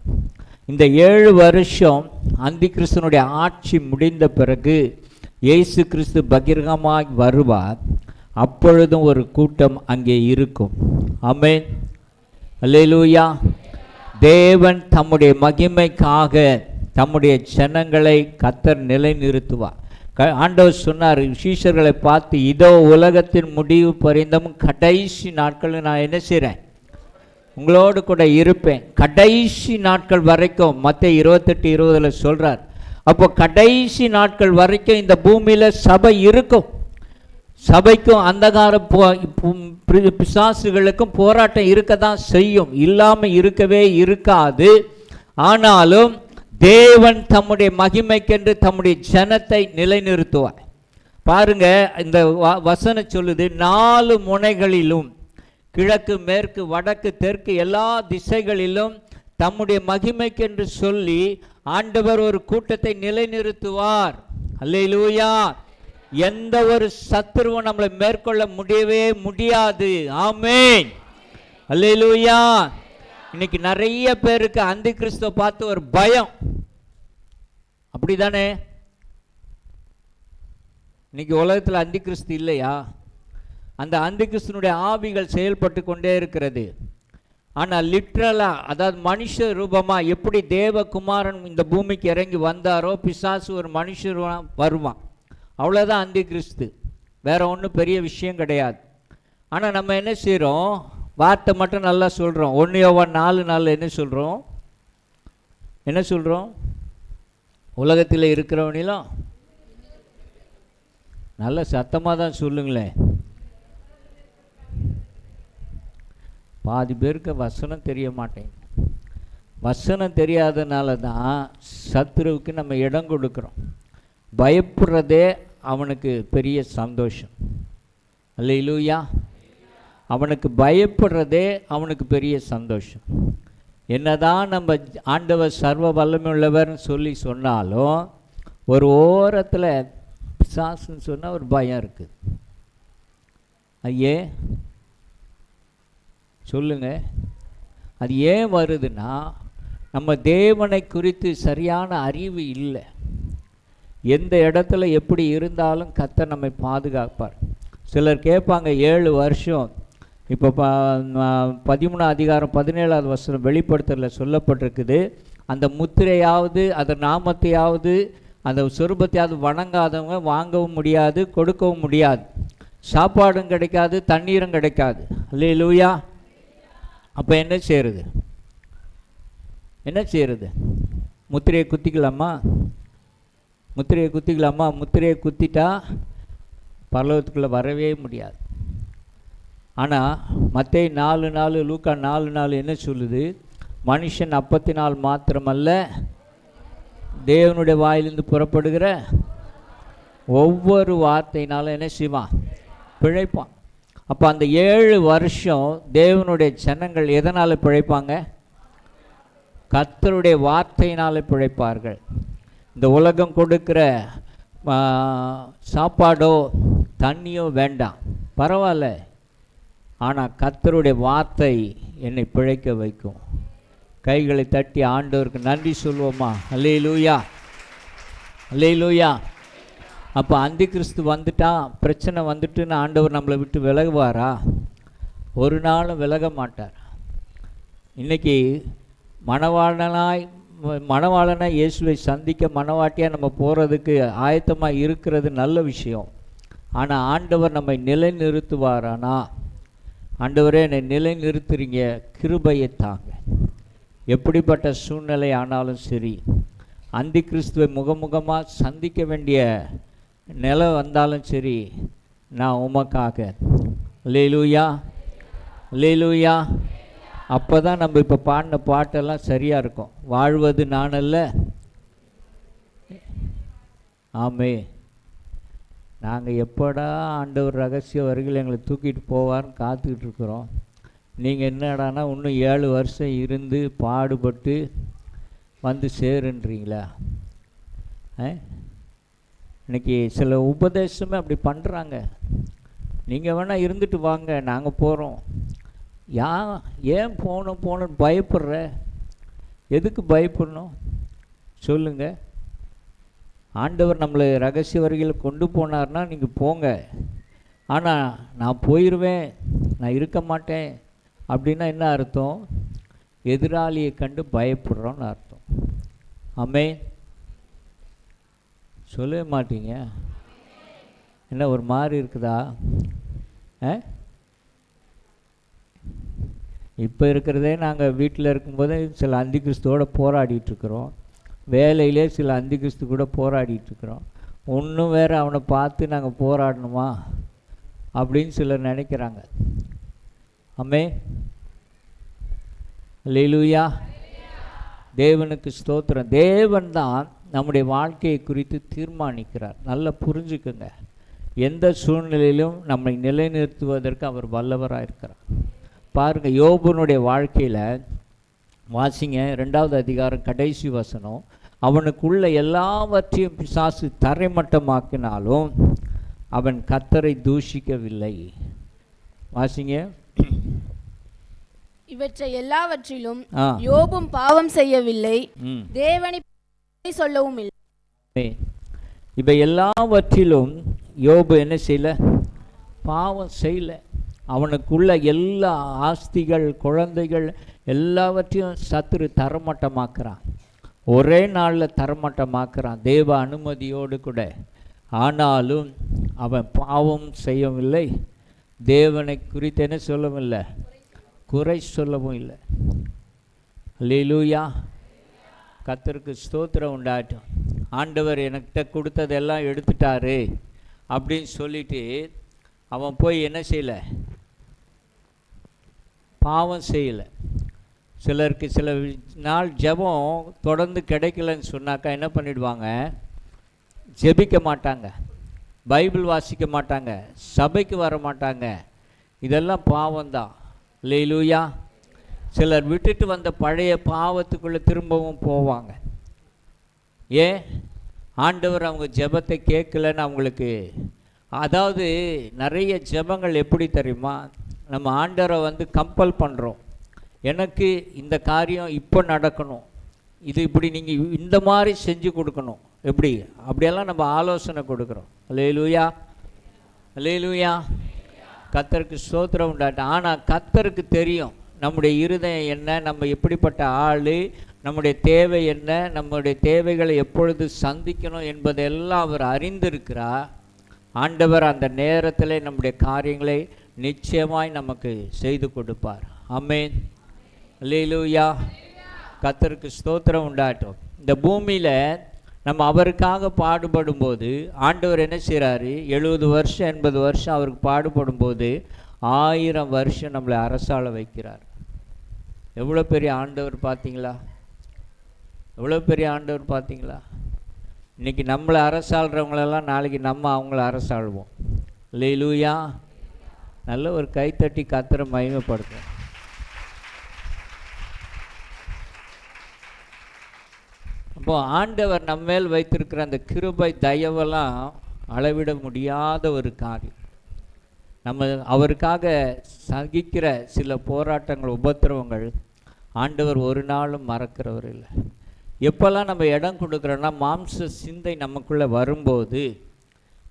Speaker 1: இந்த 7 வருஷம் அந்தி கிறிஸ்துனுடைய ஆட்சி முடிந்த பிறகு இயேசு கிறிஸ்து பகிரங்கமாய் வருவார். அப்பொழுதும் ஒரு கூட்டம் அங்கே இருக்கும். ஆமென். அல்லேலூயா. தேவன் தம்முடைய மகிமைக்காக தம்முடைய ஜனங்களை கர்த்தர் நிலைநிறுத்துவார். ஆண்டவர் சொன்னார் சீஷர்களை பார்த்து, இதோ உலகத்தின் முடிவு பரிந்தமும் கடைசி நாட்கள் நான் என்ன செய்கிறேன், உங்களோடு கூட இருப்பேன், கடைசி நாட்கள் வரைக்கும். மத்தேயு 28:20 சொல்கிறார். அப்போ கடைசி நாட்கள் வரைக்கும் இந்த பூமியில் சபை இருக்கும். சபைக்கும் அந்தகார பிசாசுகளுக்கும் போராட்டம் இருக்க தான் செய்யும், இல்லாமல் இருக்கவே இருக்காது. ஆனாலும் தேவன் தம்முடைய மகிமைக்கென்று தம்முடைய ஜனத்தை நிலைநிறுத்துவார். பாருங்க, இந்த வசனம் சொல்லுது, 4 முனைகளிலும், கிழக்கு மேற்கு வடக்கு தெற்கு எல்லா திசைகளிலும் தம்முடைய மகிமைக்கென்று சொல்லி ஆண்டவர் ஒரு கூட்டத்தை நிலைநிறுத்துவார். அல்லேலூயா. எந்த ஒரு சத்துருவும் நம்மளை மேற்கொள்ள முடியவே முடியாது. ஆமென். அல்லேலூயா. இன்னைக்கு நிறைய பேருக்கு அந்தி கிறிஸ்துவை பார்த்து ஒரு பயம். அப்படிதானே? இன்னைக்கு உலகத்தில் அந்தி கிறிஸ்து இல்லையா? அந்த அந்தி கிறிஸ்துனுடைய ஆவிகள் செயல்பட்டு கொண்டே இருக்கிறது. ஆனால் லிட்ரலாக, அதாவது மனுஷ ரூபமாக எப்படி தேவகுமாரன் இந்த பூமிக்கு இறங்கி வந்தாரோ, பிசாசு ஒரு மனுஷர் வருவான். அவ்வளோதான் அந்தி கிறிஸ்து, வேற ஒன்றும் பெரிய விஷயம் கிடையாது. ஆனால் நம்ம என்ன செய்கிறோம், வார்த்தை மட்டும் நல்லா சொல்கிறோம். 1 யோவான் 4:4 என்ன சொல்கிறோம், உலகத்தில் இருக்கிறவனிலும் நல்ல சத்தமாக தான் சொல்லுங்களேன். பாதி பேருக்கு வசனம் தெரிய மாட்டேங்குது. வசனம் தெரியாதனால தான் சத்துருவுக்கு நம்ம இடம் கொடுக்குறோம். பயப்படுறதே அவனுக்கு பெரிய சந்தோஷம். அல்லேலூயா. அவனுக்கு பயப்படுறதே அவனுக்கு பெரிய சந்தோஷம். என்னதான் நம்ம ஆண்டவர் சர்வ வல்லமையுள்ளவர்னு சொல்லி சொன்னாலும் ஒரு ஓரத்தில் பிசாசுன்னு சொன்னால் ஒரு பயம் இருக்குது. ஐயே சொல்லுங்க, அது ஏன் வருதுன்னா நம்ம தேவனை குறித்து சரியான அறிவு இல்லை. எந்த இடத்துல எப்படி இருந்தாலும் கர்த்தர் நம்மை பாதுகாப்பார். சிலர் கேட்பாங்க, 7 வருஷம், இப்போ 13 அதிகாரம் 17வது வசனம் வெளிப்படுத்தலில் சொல்லப்பட்டிருக்குது, அந்த முத்திரையாவது அந்த நாமத்தையாவது அந்த சொரூபத்தையாவது வணங்காதவங்க வாங்கவும் முடியாது, கொடுக்கவும் முடியாது, சாப்பாடும் கிடைக்காது, தண்ணீரும் கிடைக்காது. அல்லேலூயா. அப்போ என்ன செய்கிறது, முத்திரையை குத்திக்கலாமா? முத்திரையை குத்திட்டா பரலோகத்துக்குள்ளே வரவே முடியாது. ஆனால் மத்தேயு 4:4 லூக்கா 4:4 என்ன சொல்லுது, மனுஷன் அப்பத்தினால் மாத்திரமல்ல தேவனுடைய வாயிலிருந்து புறப்படுகிற ஒவ்வொரு வார்த்தையினாலும் என்ன செய்வான்? பிழைப்பான். அப்போ அந்த 7 வருஷம் தேவனுடைய ஜனங்கள் எதனால் பிழைப்பாங்க? கர்த்தருடைய வார்த்தையினால் பிழைப்பார்கள். இந்த உலகம் கொடுக்கிற சாப்பாடோ தண்ணியோ வேண்டாம், பரவாயில்ல. ஆனால் கர்த்தருடைய வார்த்தை என்னை பிழைக்க வைக்கும். கைகளை தட்டி ஆண்டவருக்கு நன்றி சொல்வோமா? அல்லேலூயா, அல்லேலூயா. அப்போ அந்தி கிறிஸ்து வந்துட்டான், பிரச்சனை வந்துட்டுன்னு ஆண்டவர் நம்மளை விட்டு விலகுவாரா? ஒரு நாளும் விலக மாட்டார். இன்றைக்கி மணவாளனாய் இயேசுவை சந்திக்க மணவாட்டியாக நம்ம போகிறதுக்கு ஆயத்தமாக இருக்கிறது நல்ல விஷயம். ஆனால் ஆண்டவர் நம்மை நிலைநிறுத்துவாரானா? ஆண்டவரே என்னை நிலைநிறுத்துறீங்க, கிருபையை தாங்க. எப்படிப்பட்ட சூழ்நிலை ஆனாலும் சரி, அந்தி கிறிஸ்துவை முகமுகமாக சந்திக்க வேண்டிய நிலை வந்தாலும் சரி, நான் உமக்காக. அல்லேலூயா, அல்லேலூயா. அப்போ தான் நம்ம இப்போ பாடின பாட்டெல்லாம் சரியாக இருக்கும். வாழ்வது நான் அல்ல, ஆமே. நாங்கள் எப்படா ஆண்டவர் ரகசிய வருகையில் எங்களை தூக்கிட்டு போவார்னு காத்துக்கிட்டு இருக்கிறோம். நீங்கள் என்னடானா இன்னும் 7 வருஷம் இருந்து பாடுபட்டு வந்து சேருன்றீங்களா? இன்றைக்கி சில உபதேசமே அப்படி பண்ணுறாங்க. நீங்கள் வேணால் இருந்துட்டு வாங்க, நாங்கள் போகிறோம். ஏன் போகணும் பயப்படுற? எதுக்கு பயப்படணும் சொல்லுங்கள்? ஆண்டவர் நம்மளை ரகசிய வருகையில் கொண்டு போனார்னா நீங்கள் போங்க. ஆனால் நான் போயிடுவேன், நான் இருக்க மாட்டேன் அப்படின்னா என்ன அர்த்தம்? எதிராளியை கண்டு பயப்படுறோன்னு அர்த்தம். ஆமென். சொல்லவே மாட்டீங்க. என்ன ஒரு மாதிரி இருக்குதா? இப்போ இருக்கிறதே நாங்கள் வீட்டில் இருக்கும்போதே சில அந்தி கிறிஸ்துவோட போராடிட்டுருக்குறோம். வேலையிலே சில அந்தி கிறிஸ்து கூட போராடிட்டுருக்குறோம். ஒன்றும் வேறு அவனை பார்த்து நாங்கள் போராடணுமா அப்படின்னு சிலர் நினைக்கிறாங்க. ஆமென், அல்லேலூயா. தேவனுக்கு ஸ்தோத்திரம். தேவன் தான் நம்முடைய வாழ்க்கையை குறித்து தீர்மானிக்கிறார். நல்லா புரிஞ்சுக்குங்க. எந்த சூழ்நிலையிலும் நம்மை நிலைநிறுத்துவதற்கு அவர் வல்லவராக இருக்கிறார். பாருங்கள், யோபுனுடைய வாழ்க்கையில் வாசிங்க, 2வது அதிகாரம் கடைசி வசனம். அவனுக்குள்ள எல்லாவற்றையும் பிசாசு தரைமட்டமாக்கினாலும் அவன் கர்த்தரை தூஷிக்கவில்லை. வாசிங்க.
Speaker 2: இவற்றை எல்லாவற்றிலும் யோபும் பாவம் செய்யவில்லை, தேவனை சொல்லவும் இல்லை.
Speaker 1: இவை எல்லாவற்றிலும் யோபு என்ன செய்யல? பாவம் செய்யல. அவனுக்குள்ள எல்லா ஆஸ்திகள், குழந்தைகள் எல்லாவற்றையும் சத்துரு தரமட்டமாக்குறான். ஒரே நாளில் தரமட்டமாக்குறான், தேவ அனுமதியோடு கூட. ஆனாலும் அவன் பாவம் செய்யவில்லை, தேவனை குறித்து என்ன சொல்லவும் இல்லை, குறை சொல்லவும் இல்லை. அல்லேலூயா. கர்த்தருக்கு ஸ்தோத்திரம் உண்டாட்டும். ஆண்டவர் என்கிட்ட கொடுத்ததெல்லாம் எடுத்துட்டாரு அப்படின்னு சொல்லிட்டு அவன் போய் என்ன செய்யலை? பாவம் செய்யலை. சிலருக்கு சில நாள் ஜெபம் தொடர்ந்து கிடைக்கலன்னு சொன்னாக்கா என்ன பண்ணிடுவாங்க? ஜெபிக்க மாட்டாங்க, பைபிள் வாசிக்க மாட்டாங்க, சபைக்கு வர மாட்டாங்க. இதெல்லாம் பாவம்தான். அல்லேலூயா. சிலர் விட்டுட்டு வந்த பழைய பாவத்துக்குள்ளே திரும்பவும் போவாங்க. ஏன்? ஆண்டவர் அவங்க ஜெபத்தை கேட்கலன்னு அவங்களுக்கு. அதாவது நிறைய ஜெபங்கள் எப்படி தெரியுமா? நம்ம ஆண்டவரை கம்பல் பண்ணுறோம். எனக்கு இந்த காரியம் இப்போ நடக்கணும், இது இப்படி நீங்கள் இந்த மாதிரி செஞ்சு கொடுக்கணும், எப்படி அப்படியெல்லாம் நம்ம ஆலோசனை கொடுக்குறோம். அல்லேலூயா, அல்லேலூயா. கர்த்தருக்கு ஸ்தோத்திரம் உண்டாட்டும். ஆனால் கர்த்தருக்கு தெரியும் நம்முடைய இருதயம் என்ன, நம்ம எப்படிப்பட்ட ஆள், நம்முடைய தேவை என்ன, நம்முடைய தேவைகளை எப்பொழுது சந்திக்கணும் என்பதெல்லாம் அவர் அறிந்திருக்கிறார். ஆண்டவர் அந்த நேரத்தில் நம்முடைய காரியங்களை நிச்சயமாய் நமக்கு செய்து கொடுப்பார். ஆமென், அல்லேலூயா. கர்த்தருக்கு ஸ்தோத்திரம் உண்டாட்டும். இந்த பூமியில் நம்ம அவருக்காக பாடுபடும்போது ஆண்டவர் என்ன செய்கிறாரு? 70 வருஷம் 80 வருஷம் அவருக்கு பாடுபடும்போது 1000 வருஷம் நம்மளை அரசாள வைக்கிறார். எவ்வளோ பெரிய ஆண்டவர் பார்த்தீங்களா? எவ்வளோ பெரிய ஆண்டவர் பார்த்தீங்களா? இன்றைக்கி நம்மளை அரசாள்றவங்களெல்லாம் நாளைக்கு நம்ம அவங்கள அரசாள்வோம். அல்லேலூயா. நல்ல ஒரு கைத்தட்டி கர்த்தரை மகிமைப்படுத்தும். அப்போ ஆண்டவர் நம்ம மேல் வைத்திருக்கிற அந்த கிருபை தயவெல்லாம் அளவிட முடியாத ஒரு காரியம். நம்ம அவருக்காக சகிக்கிற சில போராட்டங்கள், உபத்திரவங்கள் ஆண்டவர் ஒரு நாளும் மறக்கிறவர் இல்லை. எப்போல்லாம் நம்ம இடம் கொடுக்குறோன்னா, மாம்ச சிந்தை நமக்குள்ளே வரும்போது,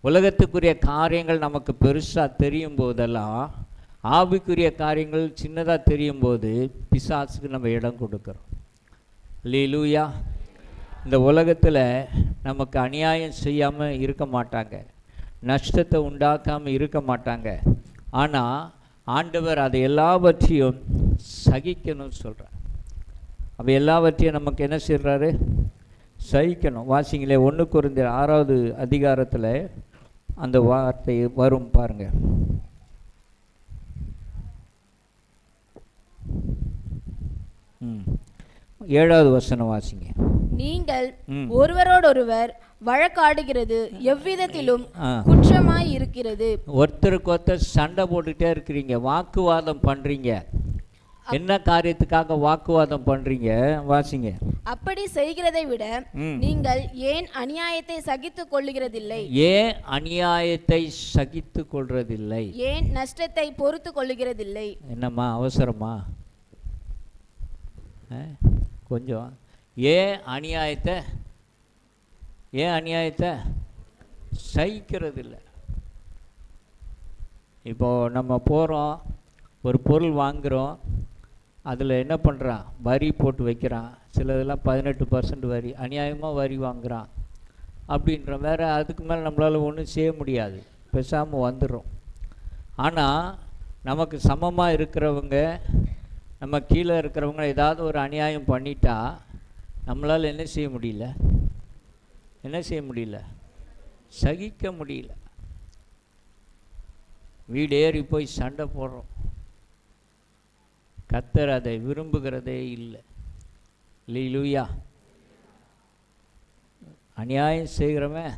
Speaker 1: உலகத்துக்குரிய காரியங்கள் நமக்கு பெருசாக தெரியும் போதெல்லாம், ஆவிக்குரிய காரியங்கள் சின்னதாக தெரியும் போது பிசாசுக்கு நம்ம இடம் கொடுக்குறோம். அல்லேலூயா. இந்த உலகத்தில் நமக்கு அநியாயம் செய்யாமல் இருக்க மாட்டாங்க, நஷ்டத்தை உண்டாக்காமல் இருக்க மாட்டாங்க. ஆனால் ஆண்டவர் அதை எல்லாவற்றையும் சகிக்கணும்னு சொல்கிறார். அப்போ எல்லாவற்றையும் நமக்கு என்ன செய்கிறாரு? சகிக்கணும். வாசிங்களே, 1 கொரிந்தியர் 6வது அதிகாரத்தில் அந்த வார்த்தை வரும் பாருங்க. ம் 7வது வசனம் வாசிங்க.
Speaker 2: நீங்கள் ஒருவரோடொருவர் வழக்காடுகிறது எவ்விதத்திலும் குற்றமாய் இருக்கிறது.
Speaker 1: ஒருத்தருக்கு ஒருத்தர் சண்டை போட்டுக்கிட்டே இருக்கிறீங்க, வாக்குவாதம் பண்ணுறீங்க. என்ன காரியத்துக்காக வாக்குவாதம் பண்ணுறீங்க? வாசிங்க.
Speaker 2: அப்படி செய்கிறதை விட நீங்கள் ஏன் அநியாயத்தை சகித்து கொள்ளுகிறதில்லை?
Speaker 1: ஏன் அநியாயத்தை சகித்து கொள்றதில்லை?
Speaker 2: ஏன் நஷ்டத்தை பொறுத்து கொள்ளுகிறதில்லை?
Speaker 1: என்னம்மா அவசரமா? கொஞ்சம் ஏன் அநியாயத்தை சகிக்கிறதில்லை? இப்போது நம்ம போகிறோம், ஒரு பொருள் வாங்குகிறோம், அதில் என்ன பண்ணுறான்? வரி போட்டு வைக்கிறான். சிலதெல்லாம் 18% வரி, அநியாயமாக வரி வாங்குகிறான் அப்படின்ற. வேறு அதுக்கு மேலே நம்மளால் ஒன்றும் செய்ய முடியாது, பேசாமல் வந்துடுறோம். ஆனால் நமக்கு சமமாக இருக்கிறவங்க, நம்ம கீழே இருக்கிறவங்க ஏதாவது ஒரு அநியாயம் பண்ணிட்டா நம்மளால் என்ன செய்ய முடியல? சகிக்க முடியல. வீடேறி போய் சண்டை போடுறோம். கர்த்தர் அதை விரும்புகிறதே இல்லை. அல்லேலூயா. அநியாயம் செய்கிறவன்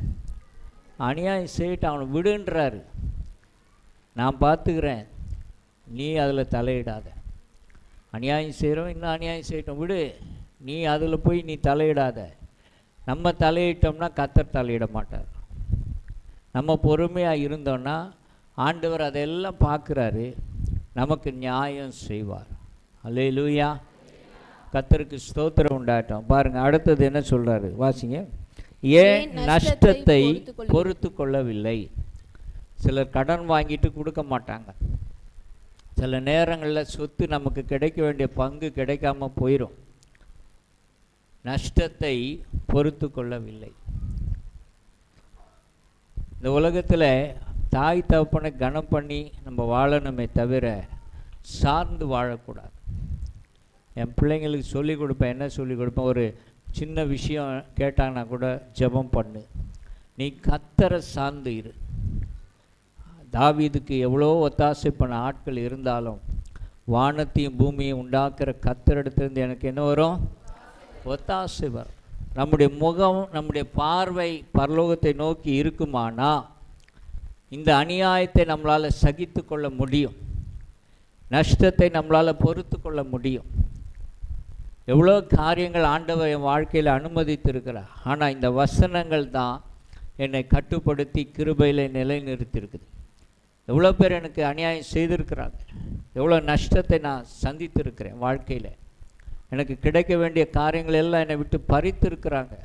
Speaker 1: அநியாயம் செய்யிட்டு அவனை விடுன்றாரு. நான் பார்த்துக்கிறேன், நீ அதில் தலையிடாத. அநியாயம் செய்கிறவன் இன்னும் அநியாயம் செய்யட்டும், விடு, நீ அதில் போய் நீ தலையிடாத. நம்ம தலையிட்டோம்னா கர்த்தர் தலையிட மாட்டார். நம்ம பொறுமையாக இருந்தோம்னா ஆண்டவர் அதெல்லாம் பார்க்குறாரு, நமக்கு நியாயம் செய்வார். அல்லேலூயா. கர்த்தருக்கு ஸ்தோத்திரம் உண்டாகட்டும். பாருங்கள், அடுத்தது என்ன சொல்கிறாரு? வாசிங்க. ஏன் நஷ்டத்தை பொறுத்து கொள்ளவில்லை? சிலர் கடன் வாங்கிட்டு கொடுக்க மாட்டாங்க. சில நேரங்களில் சொத்து நமக்கு கிடைக்க வேண்டிய பங்கு கிடைக்காம போயிடும். நஷ்டத்தை பொறுத்து கொள்ளவில்லை. இந்த உலகத்தில் தாய் தகப்பனை கனம் பண்ணி நம்ம வாழணுமே தவிர சார்ந்து வாழக்கூடாது. என் பிள்ளைங்களுக்கு சொல்லிக் கொடுப்பேன். என்ன சொல்லிக் கொடுப்பேன்? ஒரு சின்ன விஷயம் கேட்டாங்கன்னா கூட ஜெபம் பண்ணு, நீ கர்த்தரை சார்ந்து இரு. தாவீதுக்கு எவ்வளோ ஒத்தாசை பண்ண ஆட்கள் இருந்தாலும், வானத்தையும் பூமியை உண்டாக்குற கர்த்தரிடத்திலிருந்து எனக்கு என்ன வரும்? ஒத்தாசை வரும். நம்முடைய முகம், நம்முடைய பார்வை பரலோகத்தை நோக்கி இருக்குமானா இந்த அநியாயத்தை நம்மளால் சகித்து கொள்ள முடியும், நஷ்டத்தை நம்மளால் பொறுத்து கொள்ள முடியும். எவ்வளோ காரியங்கள் ஆண்டவர் என் வாழ்க்கையில் அனுமதித்திருக்கிறார். ஆனால் இந்த வசனங்கள் தான் என்னை கட்டுப்படுத்தி கிருபையில் நிலைநிறுத்தியிருக்குது. எவ்வளோ பேர் எனக்கு அநியாயம் செய்திருக்கிறாங்க, எவ்வளோ நஷ்டத்தை நான் சந்தித்திருக்கிறேன் வாழ்க்கையில். எனக்கு கிடைக்க வேண்டிய காரியங்கள் எல்லாம் என்னை விட்டு பறித்திருக்கிறாங்க,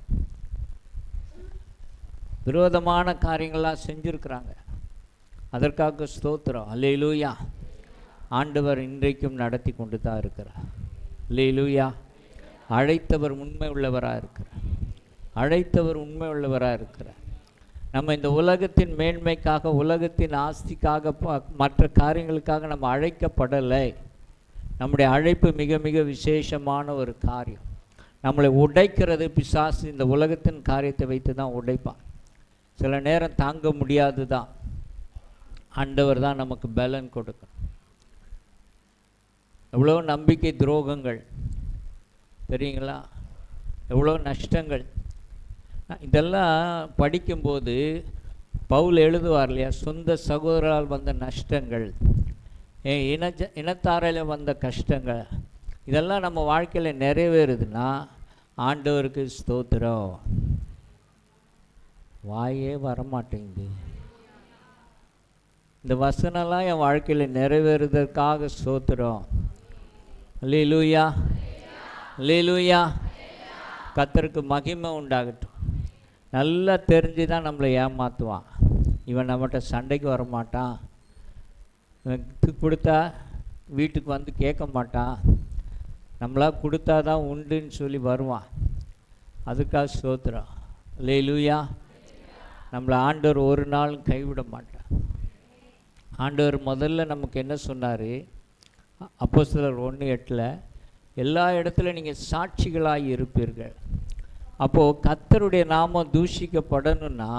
Speaker 1: விரோதமான காரியங்கள்லாம் செஞ்சுருக்கிறாங்க. அதற்காக ஸ்தோத்திரம். அல்லேலூயா. ஆண்டவர் இன்றைக்கும் நடத்தி கொண்டு தான் இருக்கிறார். அல்லேலூயா. அழைத்தவர் உண்மை உள்ளவராக இருக்கிறார். நம்ம இந்த உலகத்தின் மேன்மைக்காக, உலகத்தின் ஆஸ்திக்காக, மற்ற காரியங்களுக்காக நம்ம அழைக்கப்படலை. நம்முடைய அழைப்பு மிக மிக விசேஷமான ஒரு காரியம். நம்மளை உடைக்கிறது பிசாசு. இந்த உலகத்தின் காரியத்தை வைத்து தான் உடைப்பான். சில நேரம் தாங்க முடியாது தான். ஆண்டவர் தான் நமக்கு பலன் கொடுக்கணும். எவ்வளோ நம்பிக்கை துரோகங்கள் தெரியுங்களா? எவ்வளோ நஷ்டங்கள். இதெல்லாம் படிக்கும்போது பவுல் எழுதுவார் இல்லையா, சொந்த சகோதரால் வந்த நஷ்டங்கள், இனத்தாரால் வந்த கஷ்டங்கள், இதெல்லாம் நம்ம வாழ்க்கையில் நிறைவேறுதுன்னா ஆண்டவருக்கு ஸ்தோத்திரம். வாயே வரமாட்டேங்குது. இந்த வசனம்லாம் என் வாழ்க்கையில் நிறைவேறுவதற்காக ஸ்தோத்திரம். அல்லேலூயா, அல்லேலூயா. கர்த்தருக்கு மகிமை உண்டாகட்டும். நல்லா தெரிஞ்சு தான் நம்மளை ஏமாற்றுவான். இவன் நம்மகிட்ட சண்டைக்கு வரமாட்டான், இவன் கொடுத்தா வீட்டுக்கு வந்து கேட்க மாட்டான், நம்மளா கொடுத்தா தான் உண்டுன்னு சொல்லி வருவான். அதுக்காக ஸ்தோத்திரம். அல்லேலூயா. நம்மளை ஆண்டவர் ஒரு நாளும் கைவிட மாட்டார். ஆண்டவர் முதல்ல நமக்கு என்ன சொன்னார்? அப்போஸ்தலர் 1:8 எல்லா இடத்துல நீங்கள் சாட்சிகளாக இருப்பீர்கள். அப்போது கர்த்தருடைய நாமம் தூஷிக்கப்படணும்னா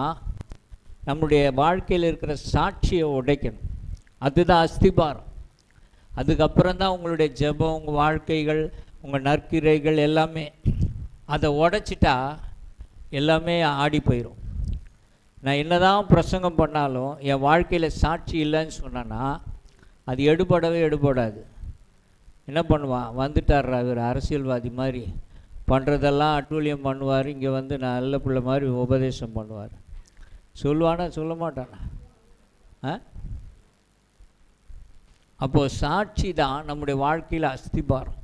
Speaker 1: நம்முடைய வாழ்க்கையில் இருக்கிற சாட்சியை உடைக்கணும். அதுதான் அஸ்திபாரம். அதுக்கப்புறம் தான் உங்களுடைய ஜெபம், உங்கள் வாழ்க்கைகள், உங்கள் நற்கிரைகள் எல்லாமே. அதை உடைச்சிட்டா எல்லாமே ஆடி போயிடும். நான் என்னதான் பிரசங்கம் பண்ணாலும் என் வாழ்க்கையில் சாட்சி இல்லைன்னு சொன்னேன்னா அது எடுபடாது. என்ன பண்ணுவான்? வந்துட்டார் அவர் அரசியல்வாதி மாதிரி, பண்ணுறதெல்லாம் அட்டூழியம் பண்ணுவார். இங்கே வந்து நல்ல பிள்ளை மாதிரி உபதேசம் பண்ணுவார். சொல்லுவானா சொல்ல மாட்டானா? அப்போது சாட்சி தான் நம்முடைய வாழ்க்கையில் அஸ்திபாரம்.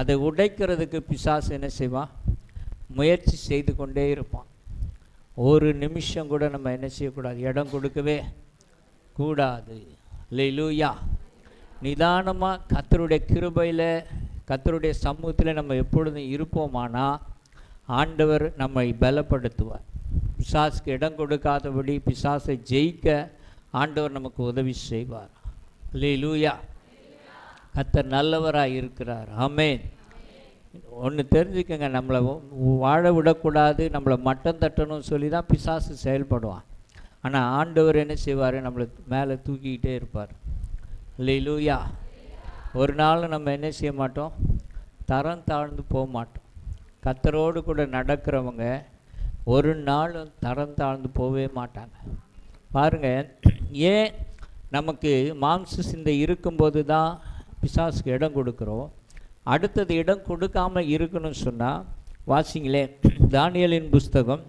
Speaker 1: அதை உடைக்கிறதுக்கு பிசாசு என்ன செய்வான்? முயற்சி செய்து கொண்டே இருப்பான். ஒரு நிமிஷம் கூட நம்ம என்ன செய்யக்கூடாது? இடம் கொடுக்கவே கூடாது. அல்லேலூயா. நிதானமாக கர்த்தருடைய கிருபையில், கர்த்தருடைய சமூகத்தில் நம்ம எப்பொழுதும் இருப்போமானா ஆண்டவர் நம்மை பலப்படுத்துவார். பிசாசுக்கு இடம் கொடுக்காதபடி பிசாசை ஜெயிக்க ஆண்டவர் நமக்கு உதவி செய்வார். அல்லேலூயா. கர்த்தர் நல்லவராக இருக்கிறார். ஆமென். ஒன்று தெரிஞ்சுக்கங்க, நம்மளை வாழ விடக்கூடாது, நம்மளை மட்டம் தட்டணும்னு சொல்லி தான் பிசாசு செயல்படுவான். ஆனால் ஆண்டவர் என்ன செய்வார்? நம்மளை மேலே தூக்கிக்கிட்டே இருப்பார். அல்லேலூயா. ஒரு நாள் நம்ம என்ன செய்ய மாட்டோம்? தரம் தாழ்ந்து போக மாட்டோம். கர்த்தரோடு கூட நடக்கிறவங்க ஒரு நாள் தரம் தாழ்ந்து போகவே மாட்டாங்க. பாருங்கள், ஏன் நமக்கு மாம்ச சிந்தை இருக்கும்போது தான் பிசாசுக்கு இடம் கொடுக்குறோம். அடுத்தது இடம் கொடுக்காமல் இருக்கணும்னு சொன்னால் வாசிங்களே, தானியேலின் புஸ்தகம்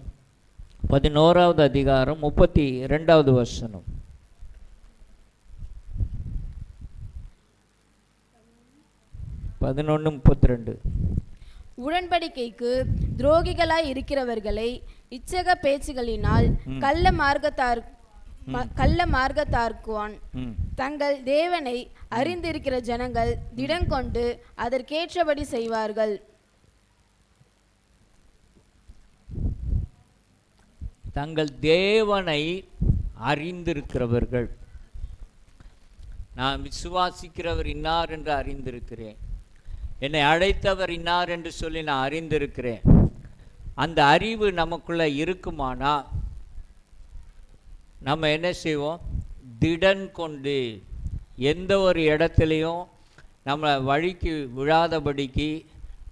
Speaker 1: 11வது அதிகாரம் 32வது வசனம். 11:32.
Speaker 2: உடன்படிக்கைக்கு துரோகிகளாய் இருக்கிறவர்களை இச்சக பேச்சுகளினால் கள்ள மார்க்கத்தார்க்குவான். தங்கள் தேவனை அறிந்திருக்கிற ஜனங்கள் திடங்கொண்டு அதற்கேற்றபடி செய்வார்கள்.
Speaker 1: தங்கள் தேவனை அறிந்திருக்கிறவர்கள். நான் விசுவாசிக்கிறவர் இன்னார் என்று அறிந்திருக்கிறேன், என்னை அழைத்தவர் இன்னார் என்று சொல்லி நான் அறிந்திருக்கிறேன். அந்த அறிவு நமக்குள்ள இருக்குமானா நம்ம என்ன செய்வோம்? திடன் கொண்டு எந்த ஒரு இடத்துலையும் நம்ம வழிக்கு விழாதபடிக்கு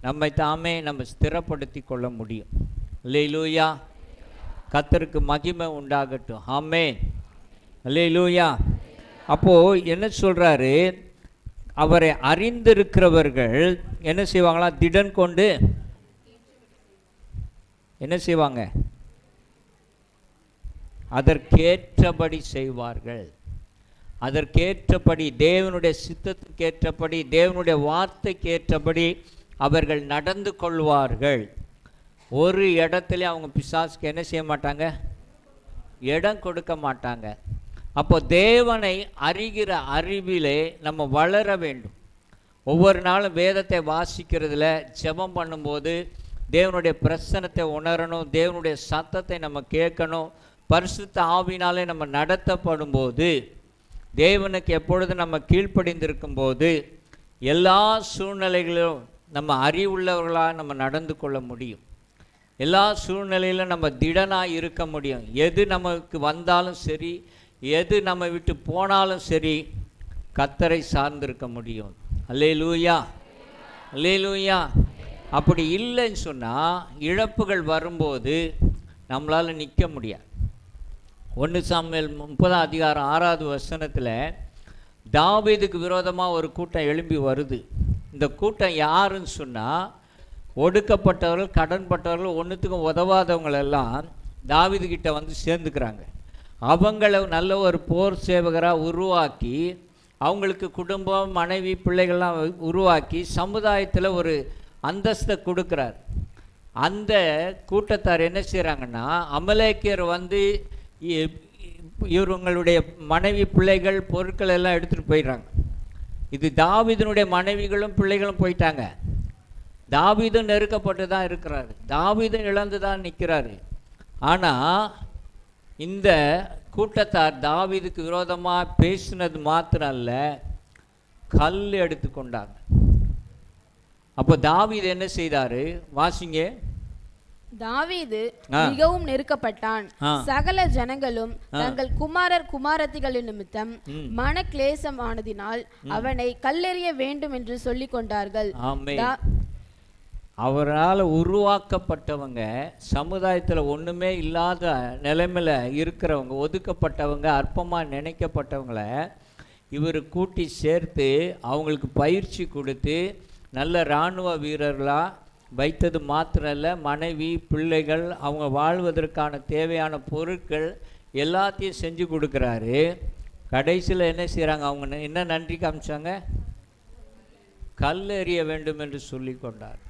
Speaker 1: நம்மை தாமே நம்ம ஸ்திரப்படுத்தி கொள்ள முடியும். அல்லேலூயா. கர்த்தருக்கு மகிமை உண்டாகட்டும். ஆமென். அல்லேலூயா. அப்போது என்ன சொல்கிறாரு? அவரை அறிந்திருக்கிறவர்கள் என்ன செய்வாங்களா? திடன் கொண்டு என்ன செய்வாங்க? அதற்கேற்றபடி செய்வார்கள். அதற்கேற்றபடி, தேவனுடைய சித்தத்துக்கேற்றபடி, தேவனுடைய வார்த்தைக்கேற்றபடி அவர்கள் நடந்து கொள்வார்கள். ஒரு இடத்துல அவங்க பிசாசுக்கு என்ன செய்ய மாட்டாங்க? இடம் கொடுக்க மாட்டாங்க. அப்போ தேவனை அறிகிற அறிவிலே நம்ம வளர வேண்டும். ஒவ்வொரு நாளும் வேதத்தை வாசிக்கிறதுல, ஜெபம் பண்ணும்போது தேவனுடைய பிரசன்னத்தை உணரணும், தேவனுடைய சத்தத்தை நம்ம கேட்கணும். பரிசுத்த ஆவினாலே நம்ம நடத்தப்படும் போது, தேவனுக்கு எப்பொழுது நம்ம கீழ்ப்படிந்திருக்கும் போது எல்லா சூழ்நிலைகளிலும் நம்ம அறிவுள்ளவர்களாக நம்ம நடந்து கொள்ள முடியும். எல்லா சூழ்நிலையிலும் நம்ம திடனாக இருக்க முடியும். எது நமக்கு வந்தாலும் சரி, எது நம்ம விட்டு போனாலும் சரி, கர்த்தரை சார்ந்திருக்க முடியும். அல்லேலூயா, அல்லேலூயா. அப்படி இல்லைன்னு சொன்னால், இழப்புகள் வரும்போது நம்மளால் நிற்க முடியாது. 1 சாமுவேல் 30 அதிகாரம் 6வது வசனத்தில் தாவீதுக்கு விரோதமாக ஒரு கூட்டம் எழும்பி வருது. இந்த கூட்டம் யாருன்னு சொன்னால், ஒடுக்கப்பட்டவர்கள், கடன்பட்டவர்கள், ஒன்றுத்துக்கும் உதவாதவங்களெல்லாம் தாவீதுகிட்ட வந்து சேர்ந்துக்கிறாங்க. அவங்கள நல்ல ஒரு போர் சேவகராக உருவாக்கி, அவங்களுக்கு குடும்பம், மனைவி, பிள்ளைகள்லாம் உருவாக்கி சமுதாயத்தில் ஒரு அந்தஸ்தை கொடுக்குறார். அந்த கூட்டத்தார் என்ன செய்கிறாங்கன்னா, அமலேக்கியர் வந்து இவங்களுடைய மனைவி, பிள்ளைகள், பொருட்கள் எல்லாம் எடுத்துகிட்டு போயிடுறாங்க. இது தாவீதினுடைய மனைவிகளும் பிள்ளைகளும் போயிட்டாங்க. தாவீதும் நெருக்கப்பட்டு தான் இருக்கிறாரு, தாவீதும் இழந்து தான் நிற்கிறாரு. ஆனால் இந்த கூட்டத்தார் தாவீதுக்கு விரோதமாக பேசினது மாத்திரம் அல்ல, கல் எடுத்துக்கொண்டாங்க. அப்போ தாவீது என்ன செய்தாரு? வாசிங்க.
Speaker 2: தாவீது மிகவும் நெருக்கப்பட்டான். சகல ஜனங்களும் தங்கள் குமாரர் குமாரத்திகளின் நிமித்தம் மன கிளேசமானதினால் அவனை கல்லெறிய வேண்டும் என்று சொல்லிக் கொண்டார்கள்.
Speaker 1: அவரால் உருவாக்கப்பட்டவங்க, சமுதாயத்தில் ஒன்றுமே இல்லாத நிலைமையில் இருக்கிறவங்க, ஒதுக்கப்பட்டவங்க, அற்பமாக நினைக்கப்பட்டவங்களை இவர் கூட்டி சேர்த்து அவங்களுக்கு பயிற்சி கொடுத்து நல்ல இராணுவ வீரர்களாக வைத்தது மாத்திரம் இல்லை, மனைவி, பிள்ளைகள், அவங்க வாழ்வதற்கான தேவையான பொருட்கள் எல்லாத்தையும் செஞ்சு கொடுக்குறாரு. கடைசியில் என்ன செய்கிறாங்க? அவங்க என்ன நன்றி காமிச்சாங்க? கல் எறிய வேண்டும் என்று சொல்லி கொண்டார்.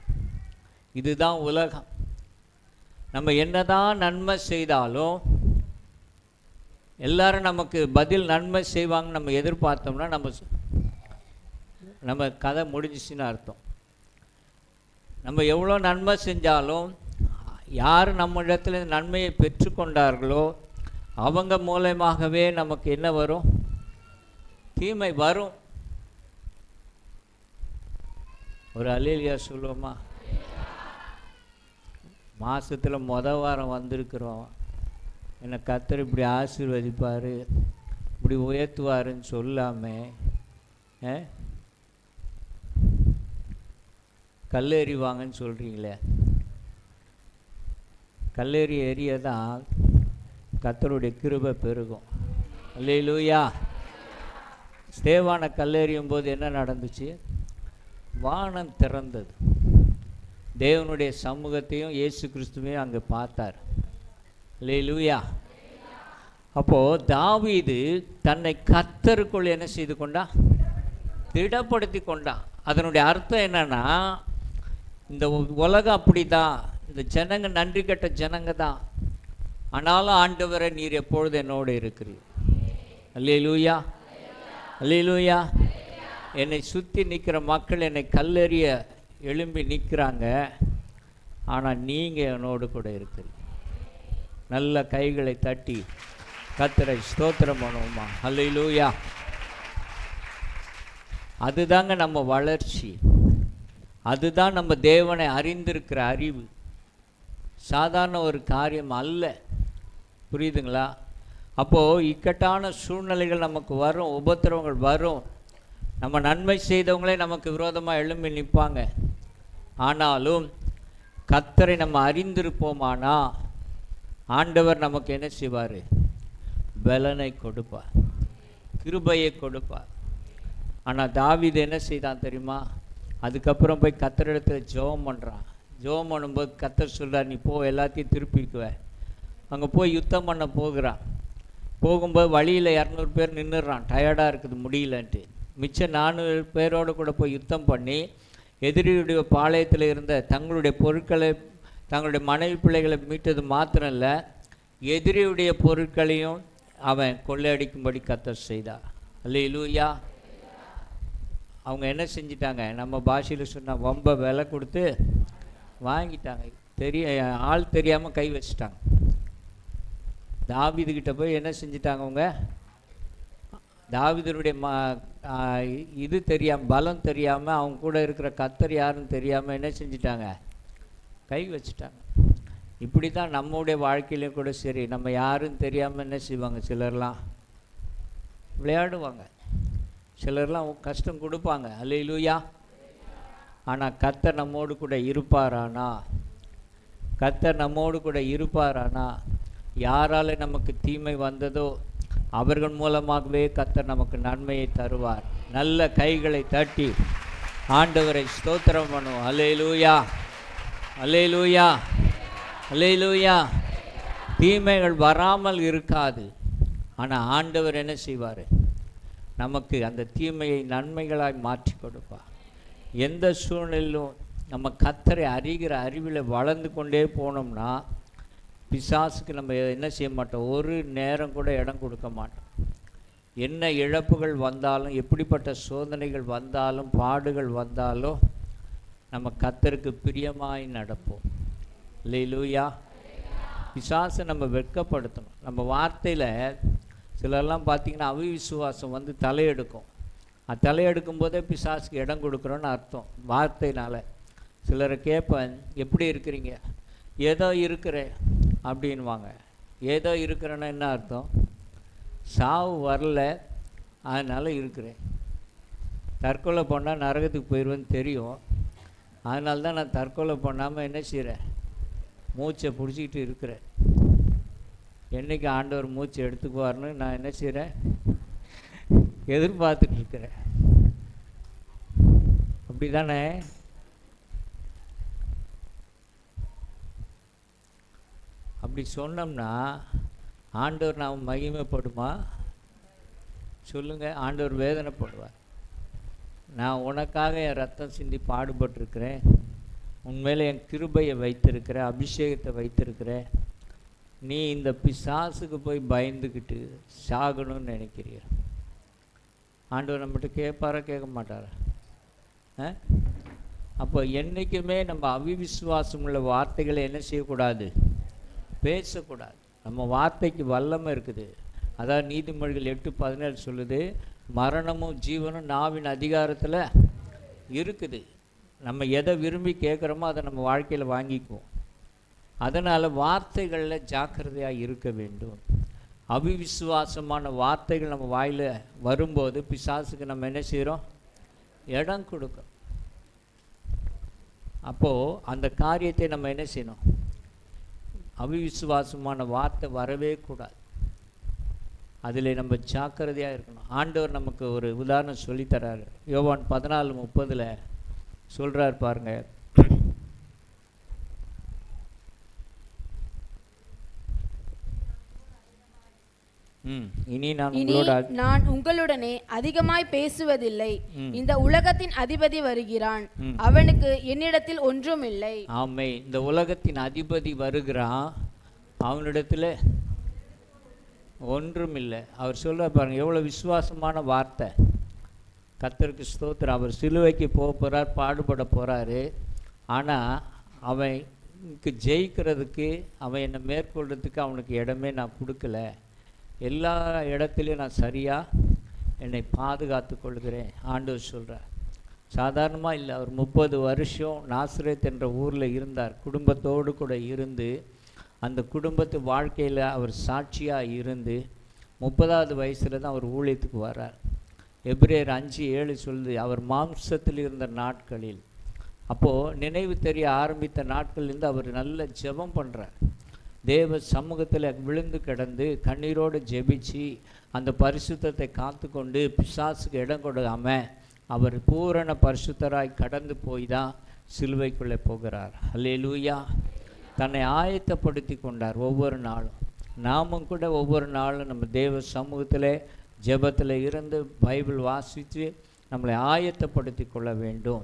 Speaker 1: இதுதான் உலகம். நம்ம என்னதான் நன்மை செய்தாலும் எல்லாரும் நமக்கு பதில் நன்மை செய்வாங்கன்னு நம்ம எதிர்பார்த்தோம்னா நம்ம கதை முடிஞ்சிச்சுன்னு அர்த்தம். நம்ம எவ்வளோ நன்மை செஞ்சாலும் யார் நம்ம இடத்துல நன்மையை பெற்றுக்கொண்டார்களோ அவங்க மூலமாகவே நமக்கு என்ன வரும்? தீமை வரும். ஒரு அல்லேலூயா சொல்லுவோமா? மாதத்தில் வாரம் வந்திருக்கிறோம், என்னை கர்த்தர் இப்படி ஆசீர்வதிப்பார், இப்படி உயர்த்துவாருன்னு சொல்லாமல் கல்லேறி வாங்கன்னு சொல்கிறீங்களே. கல்லேறி ஏறியதான் கர்த்தருடைய கிருபை பெருகும். அல்லேலூயா. ஸ்தேவானை கல்லேறியும் போது என்ன நடந்துச்சு? வானம் திறந்தது. தேவனுடைய சமூகத்தையும் இயேசு கிறிஸ்துவையும் அங்கே பார்த்தார். அல்லேலூயா. அப்போது தாவீது தன்னை கர்த்தருக்குள் என்ன செய்து கொண்டான்? திடப்படுத்தி கொண்டான். அதனுடைய அர்த்தம் என்னன்னா, இந்த உலகம் அப்படி தான், இந்த ஜனங்க நன்றி கெட்ட ஜனங்க தான், ஆனாலும் ஆண்டவரை நீர் எப்பொழுது என்னோடு இருக்கிறீர். அல்லேலூயா, அல்லேலூயா. என்னை சுற்றி நிற்கிற மக்கள் என்னை கல்லெறிய எழும்பி நிற்கிறாங்க, ஆனால் நீங்கள் என்னோடு கூட இருக்கிறீங்க. நல்ல கைகளை தட்டி கர்த்தரை ஸ்தோத்திரம் பண்ணுவோமா? அல்லேலூயா. அதுதாங்க நம்ம வளர்ச்சி, அதுதான் நம்ம தேவனை அறிந்திருக்கிற அறிவு. சாதாரண ஒரு காரியம் அல்ல. புரியுதுங்களா? அப்போது இக்கட்டான சூழ்நிலைகள் நமக்கு வரும், உபத்திரவங்கள் வரும். நம்ம நன்மை செய்தவங்களே நமக்கு விரோதமாக எழும்பி நிற்பாங்க. ஆனாலும் கர்த்தரை நம்ம அறிந்திருப்போமானா ஆண்டவர் நமக்கு என்ன செய்வார்? பலனை கொடுப்பார், கிருபையை கொடுப்பார். ஆனால் தாவீது என்ன செய்தான் தெரியுமா? அதுக்கப்புறம் போய் கர்த்தரிடத்தில் ஜெபம் பண்ணுறான். ஜெபம் பண்ணும்போது கர்த்தர் சொல்கிறார், நீ போ, எல்லாத்தையும் திருப்பிக்குவ. அங்கே போய் யுத்தம் பண்ண போகிறான். போகும்போது வழியில் 200 பேர் நின்றுடுறான், டயர்டாக இருக்குது, முடியலன்ட்டு. மிச்சம் 400 பேரோடு கூட போய் யுத்தம் பண்ணி எதிரியுடைய பாளையத்தில் இருந்த தங்களுடைய பொருட்களை, தங்களுடைய மனைவி பிள்ளைகளை மீட்டது மாத்திரம் இல்லை, எதிரியுடைய பொருட்களையும் அவன் கொள்ளையடிக்கும்படி கர்த்தர் செய்தார். அல்லேலூயா. அவங்க என்ன செஞ்சிட்டாங்க? நம்ம பாஷையில் சொன்னால் ரொம்ப விலை கொடுத்து வாங்கிட்டாங்க. ஆள் தெரியாமல் கை வச்சுட்டாங்க. தாவீதுகிட்ட போய் என்ன செஞ்சிட்டாங்க? அவங்க தாவீதுடைய இது தெரியாமல், பலம் தெரியாமல், அவங்க கூட இருக்கிற கர்த்தர் யாருன்னு தெரியாமல் என்ன செஞ்சிட்டாங்க? கை வச்சுட்டாங்க. இப்படி தான் நம்முடைய வாழ்க்கையிலையும் கூட சரி, நம்ம யாருன்னு தெரியாமல் என்ன செய்வாங்க? சிலர்லாம் விளையாடுவாங்க, சிலர்லாம் கஷ்டம் கொடுப்பாங்க. அல்லேலூயா. ஆனால் கர்த்தர் நம்மோடு கூட இருப்பாரானா கர்த்தர் நம்மோடு கூட இருப்பார். ஆனால் யாரால் நமக்கு தீமை வந்ததோ அவர்கள் மூலமாகவே கர்த்தர் நமக்கு நன்மையை தருவார். நல்ல கைகளை தட்டி ஆண்டவரை ஸ்தோத்திரம் பண்ணுவோம். அல்லேலூயா, அல்லேலூயா, அல்லேலூயா. தீமைகள் வராமல் இருக்காது. ஆனால் ஆண்டவர் என்ன செய்வார்? நமக்கு அந்த தீமையை நன்மைகளாய் மாற்றி கொடுப்பார். எந்த சூழ்நிலையிலும் நம்ம கர்த்தரை அறிகிற அறிவில் வளர்ந்து கொண்டே போனோம்னா பிசாசுக்கு நம்ம என்ன செய்ய மாட்டோம்? ஒரு நேரம் கூட இடம் கொடுக்க மாட்டோம். என்ன இழப்புகள் வந்தாலும், எப்படிப்பட்ட சோதனைகள் வந்தாலும், பாடுகள் வந்தாலும் நம்ம கர்த்தருக்கு பிரியமாய் நடப்போம். அல்லேலூயா. பிசாசை நம்ம வெட்கப்படுத்தணும். நம்ம வார்த்தையில் சிலர்லாம் பார்த்திங்கன்னா அவிசுவாசம் வந்து தலையெடுக்கும். அது தலையெடுக்கும் போதே பிசாசுக்கு இடம் கொடுக்குறோன்னு அர்த்தம். வார்த்தையினால் சிலரை கேட்பேன், எப்படி இருக்கிறீங்க? ஏதோ இருக்கிறேன் அப்படின்வாங்க. ஏதோ இருக்கிறேன்னா என்ன அர்த்தம்? சாவு வரல, அதனால் இருக்கிறேன். தற்கொலை பண்ணால் நரகத்துக்கு போயிடுவேன்னு தெரியும். அதனால தான் நான் தற்கொலை பண்ணாமல் என்ன செய்கிறேன்? மூச்சை பிடிச்சிக்கிட்டு இருக்கிறேன். என்றைக்கு ஆண்டவர் மூச்சு எடுத்துக்குவார்னு நான் என்ன செய்கிறேன்? எதிர்பார்த்துட்டு இருக்கிறேன். அப்படி தானே? அப்படி சொன்னோம்னா ஆண்டவர் நாம் மகிமைப்படுமா? சொல்லுங்கள். ஆண்டவர் வேதனைப்படுவார். நான் உனக்காக என் ரத்தம் சிந்தி பாடுபட்டிருக்கிறேன், உண்மையில் என் கிருபையை வைத்திருக்கிறேன், அபிஷேகத்தை வைத்திருக்கிறேன். நீ இந்த பிசாசுக்கு போய் பயந்துக்கிட்டு சாகணும்னு நினைக்கிறிய? ஆண்டவர் நம்மகிட்ட கேட்பாரா, கேட்க மாட்டாரா? அப்போ என்றைக்குமே நம்ம அவிவிசுவாசம் உள்ள வார்த்தைகளை என்ன செய்யக்கூடாது? பேசக்கூடாது. நம்ம வார்த்தைக்கு வல்லமை இருக்குது. அதான் நீதிமொழிகள் 8:17 சொல்லுது, மரணமும் ஜீவனும் நாவின் அதிகாரத்தில் இருக்குது. நம்ம எதை விரும்பி கேட்குறோமோ அதை நம்ம வாழ்க்கையில் வாங்கிக்குவோம். அதனால் வார்த்தைகளில் ஜாக்கிரதையாக இருக்க வேண்டும். அவிவிசுவாசமான வார்த்தைகள் நம்ம வாயில் வரும்போது பிசாசுக்கு நம்ம என்ன செய்கிறோம்? இடம் கொடுக்கும். அப்போது அந்த காரியத்தை நம்ம என்ன செய்யணும்? அவிவிசுவாசமான வார்த்தை வரவே கூடாது. அதில் நம்ம ஜாக்கிரதையாக இருக்கணும். ஆண்டவர் நமக்கு ஒரு உதாரணம் சொல்லித்தராரு. யோவான் 14:30 சொல்கிறார் பாருங்கள். இனி
Speaker 2: நான் உங்களுடனே அதிகமாய் பேசுவதில்லை. இந்த உலகத்தின் அதிபதி வருகிறான், அவனுக்கு என்னிடத்தில் ஒன்றும் இல்லை.
Speaker 1: ஆமே. இந்த உலகத்தின் அதிபதி வருகிறான், அவனிடத்தில் ஒன்றும் இல்லை. அவர் சொல்ல பாருங்க, எவ்வளோ விசுவாசமான வார்த்தை. கர்த்தருக்கு ஸ்தோத்திரம். அவர் சிலுவைக்கு போக போகிறார், பாடுபட போகிறாரு. ஆனால் அவனுக்கு ஜெயிக்கிறதுக்கு, அவன் என்னை மேற்கொள்றதுக்கு அவனுக்கு இடமே நான் கொடுக்கல. எல்லா இடத்துலையும் நான் சரியாக என்னை பாதுகாத்து கொள்கிறேன் ஆண்டவர் சொல்கிறார். சாதாரணமாக இல்லை. அவர் 30 வருஷம் நாசரேத் என்ற ஊரில் இருந்தார். குடும்பத்தோடு கூட இருந்து அந்த குடும்பத்து வாழ்க்கையில் அவர் சாட்சியாக இருந்து 30வது வயசில் தான் அவர் ஊழியத்துக்கு வர்றார். எபிரேயர் 5:7 சொல்லுது, அவர் மாம்சத்தில் இருந்த நாட்களில். அப்போது நினைவு தெரிய ஆரம்பித்த நாட்கள்லேருந்து அவர் நல்ல ஜெபம் பண்ணுறார். தேவ சமூகத்தில் விழுந்து கிடந்து கண்ணீரோடு ஜெபிச்சு அந்த பரிசுத்தத்தை காத்து கொண்டு பிசாசுக்கு இடம் கொடுக்காமல் அவர் பூரண பரிசுத்தராய் கடந்து போய் தான் சிலுவைக்குள்ளே போகிறார். அல்லேலூயா. தன்னை ஆயத்தப்படுத்தி கொண்டார் ஒவ்வொரு நாளும். நாமும் கூட ஒவ்வொரு நாளும் நம்ம தேவ சமூகத்தில் ஜெபத்தில் இருந்து பைபிள் வாசித்து நம்மளை ஆயத்தப்படுத்தி கொள்ள வேண்டும்.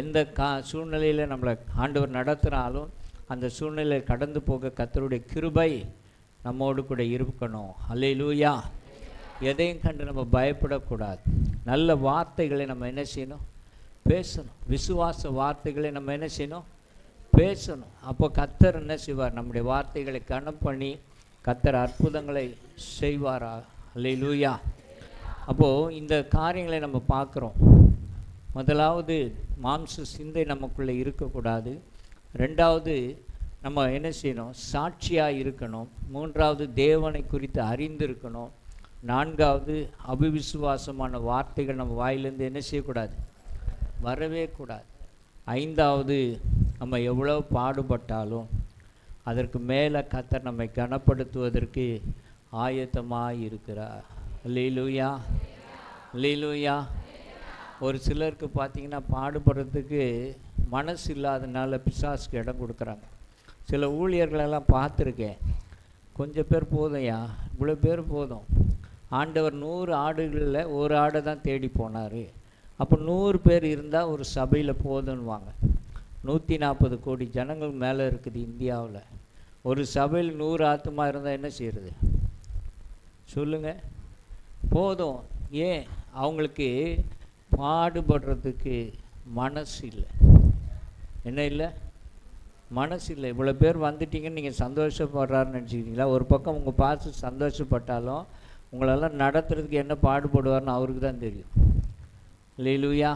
Speaker 1: எந்த சூழ்நிலையில் நம்மளை ஆண்டவர் நடத்துனாலும் அந்த சூழ்நிலை கடந்து போக கர்த்தருடைய கிருபை நம்மோடு கூட இருக்கணும். அல்லேலூயா. எதையும் கண்டு நம்ம பயப்படக்கூடாது. நல்ல வார்த்தைகளை நம்ம என்ன செய்யணும்? பேசணும். விசுவாச வார்த்தைகளை நம்ம என்ன செய்யணும்? பேசணும். அப்போ கர்த்தர் என்ன செய்வார்? நம்முடைய வார்த்தைகளை கனம் பண்ணி கர்த்தர் அற்புதங்களை செய்வாரா? அல்லேலூயா. அப்போது இந்த காரியங்களை நம்ம பார்க்குறோம். முதலாவது மாம்ச சிந்தை நமக்குள்ளே இருக்கக்கூடாது. ரெண்டாவது நம்ம என்ன செய்யணும்? சாட்சியாக இருக்கணும். மூன்றாவது தேவனை குறித்து அறிந்திருக்கணும். நான்காவது அவிவிசுவாசமான வார்த்தைகள் நம்ம வாயிலேருந்து என்ன செய்யக்கூடாது? வரவே கூடாது. ஐந்தாவது நம்ம எவ்வளோ பாடுபட்டாலும் அதற்கு மேலே கர்த்தர் நம்மை கனப்படுத்துவதற்கு ஆயத்தமாக இருக்கிறார். அல்லேலூயா, அல்லேலூயா. ஒரு சிலருக்கு பார்த்தீங்கன்னா பாடுபடுறதுக்கு மனசு இல்லாதனால பிசாசுக்கு இடம் கொடுக்குறாங்க. சில ஊழியர்களெல்லாம் பார்த்துருக்கேன், கொஞ்சம் பேர் போதும்யா, இவ்வளோ பேர் போதும். ஆண்டவர் 100 ஆடுகளில் ஒரு ஆடை தான் தேடி போனார். அப்போ 100 பேர் இருந்தால் ஒரு சபையில் போதுன்னுவாங்க. 140 கோடி ஜனங்கள் மேலே இருக்குது இந்தியாவில். ஒரு சபையில் 100 ஆத்துமா இருந்தால் என்ன செய்கிறது சொல்லுங்கள்? போதும். ஏன்? அவங்களுக்கு பாடுபடுறதுக்கு மனசு இல்லை. என்ன இல்லை? மனசு இல்லை. இவ்வளோ பேர் வந்துட்டீங்கன்னு நீங்கள் சந்தோஷப்படுறாருன்னு நினச்சிக்கிட்டீங்களா? ஒரு பக்கம் உங்கள் பார்த்து சந்தோஷப்பட்டாலும் உங்களெல்லாம் நடத்துறதுக்கு என்ன பாடுபடுவார்னு அவருக்கு தான் தெரியும். அல்லேலூயா,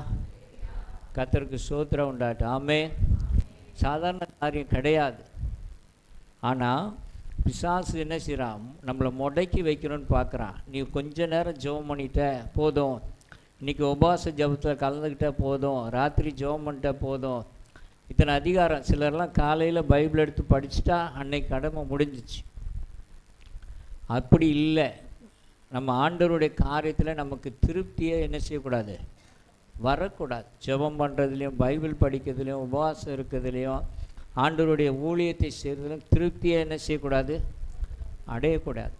Speaker 1: கர்த்தருக்கு ஸ்தோத்திரம் உண்டாகட்டும். ஆமென். சாதாரண காரியம் கிடையாது. ஆனால் பிசாசு என்ன செய்கிறான்? நம்மளை முடக்கி வைக்கணும்னு பார்க்குறான். நீ கொஞ்ச நேரம் ஜெபம் பண்ணிட்ட போதும், இன்றைக்கி உபவாச ஜெபத்தில் கலந்துக்கிட்ட போதும், ராத்திரி ஜெபம் பண்ணிட்ட போதும், இத்தனை அதிகாரம். சிலர்லாம் காலையில் பைபிள் எடுத்து படிச்சுட்டா அன்னைக்கு கடமை முடிஞ்சிச்சு. அப்படி இல்லை. நம்ம ஆண்டவருடைய காரியத்தில் நமக்கு திருப்தியை என்ன செய்யக்கூடாது? வரக்கூடாது. ஜெபம் பண்ணுறதுலையும், பைபிள் படிக்கிறதுலையும், உபவாசம் இருக்கிறதுலையும், ஆண்டவருடைய ஊழியத்தை செய்கிறதுலையும் திருப்தியை என்ன செய்யக்கூடாது? அடையக்கூடாது.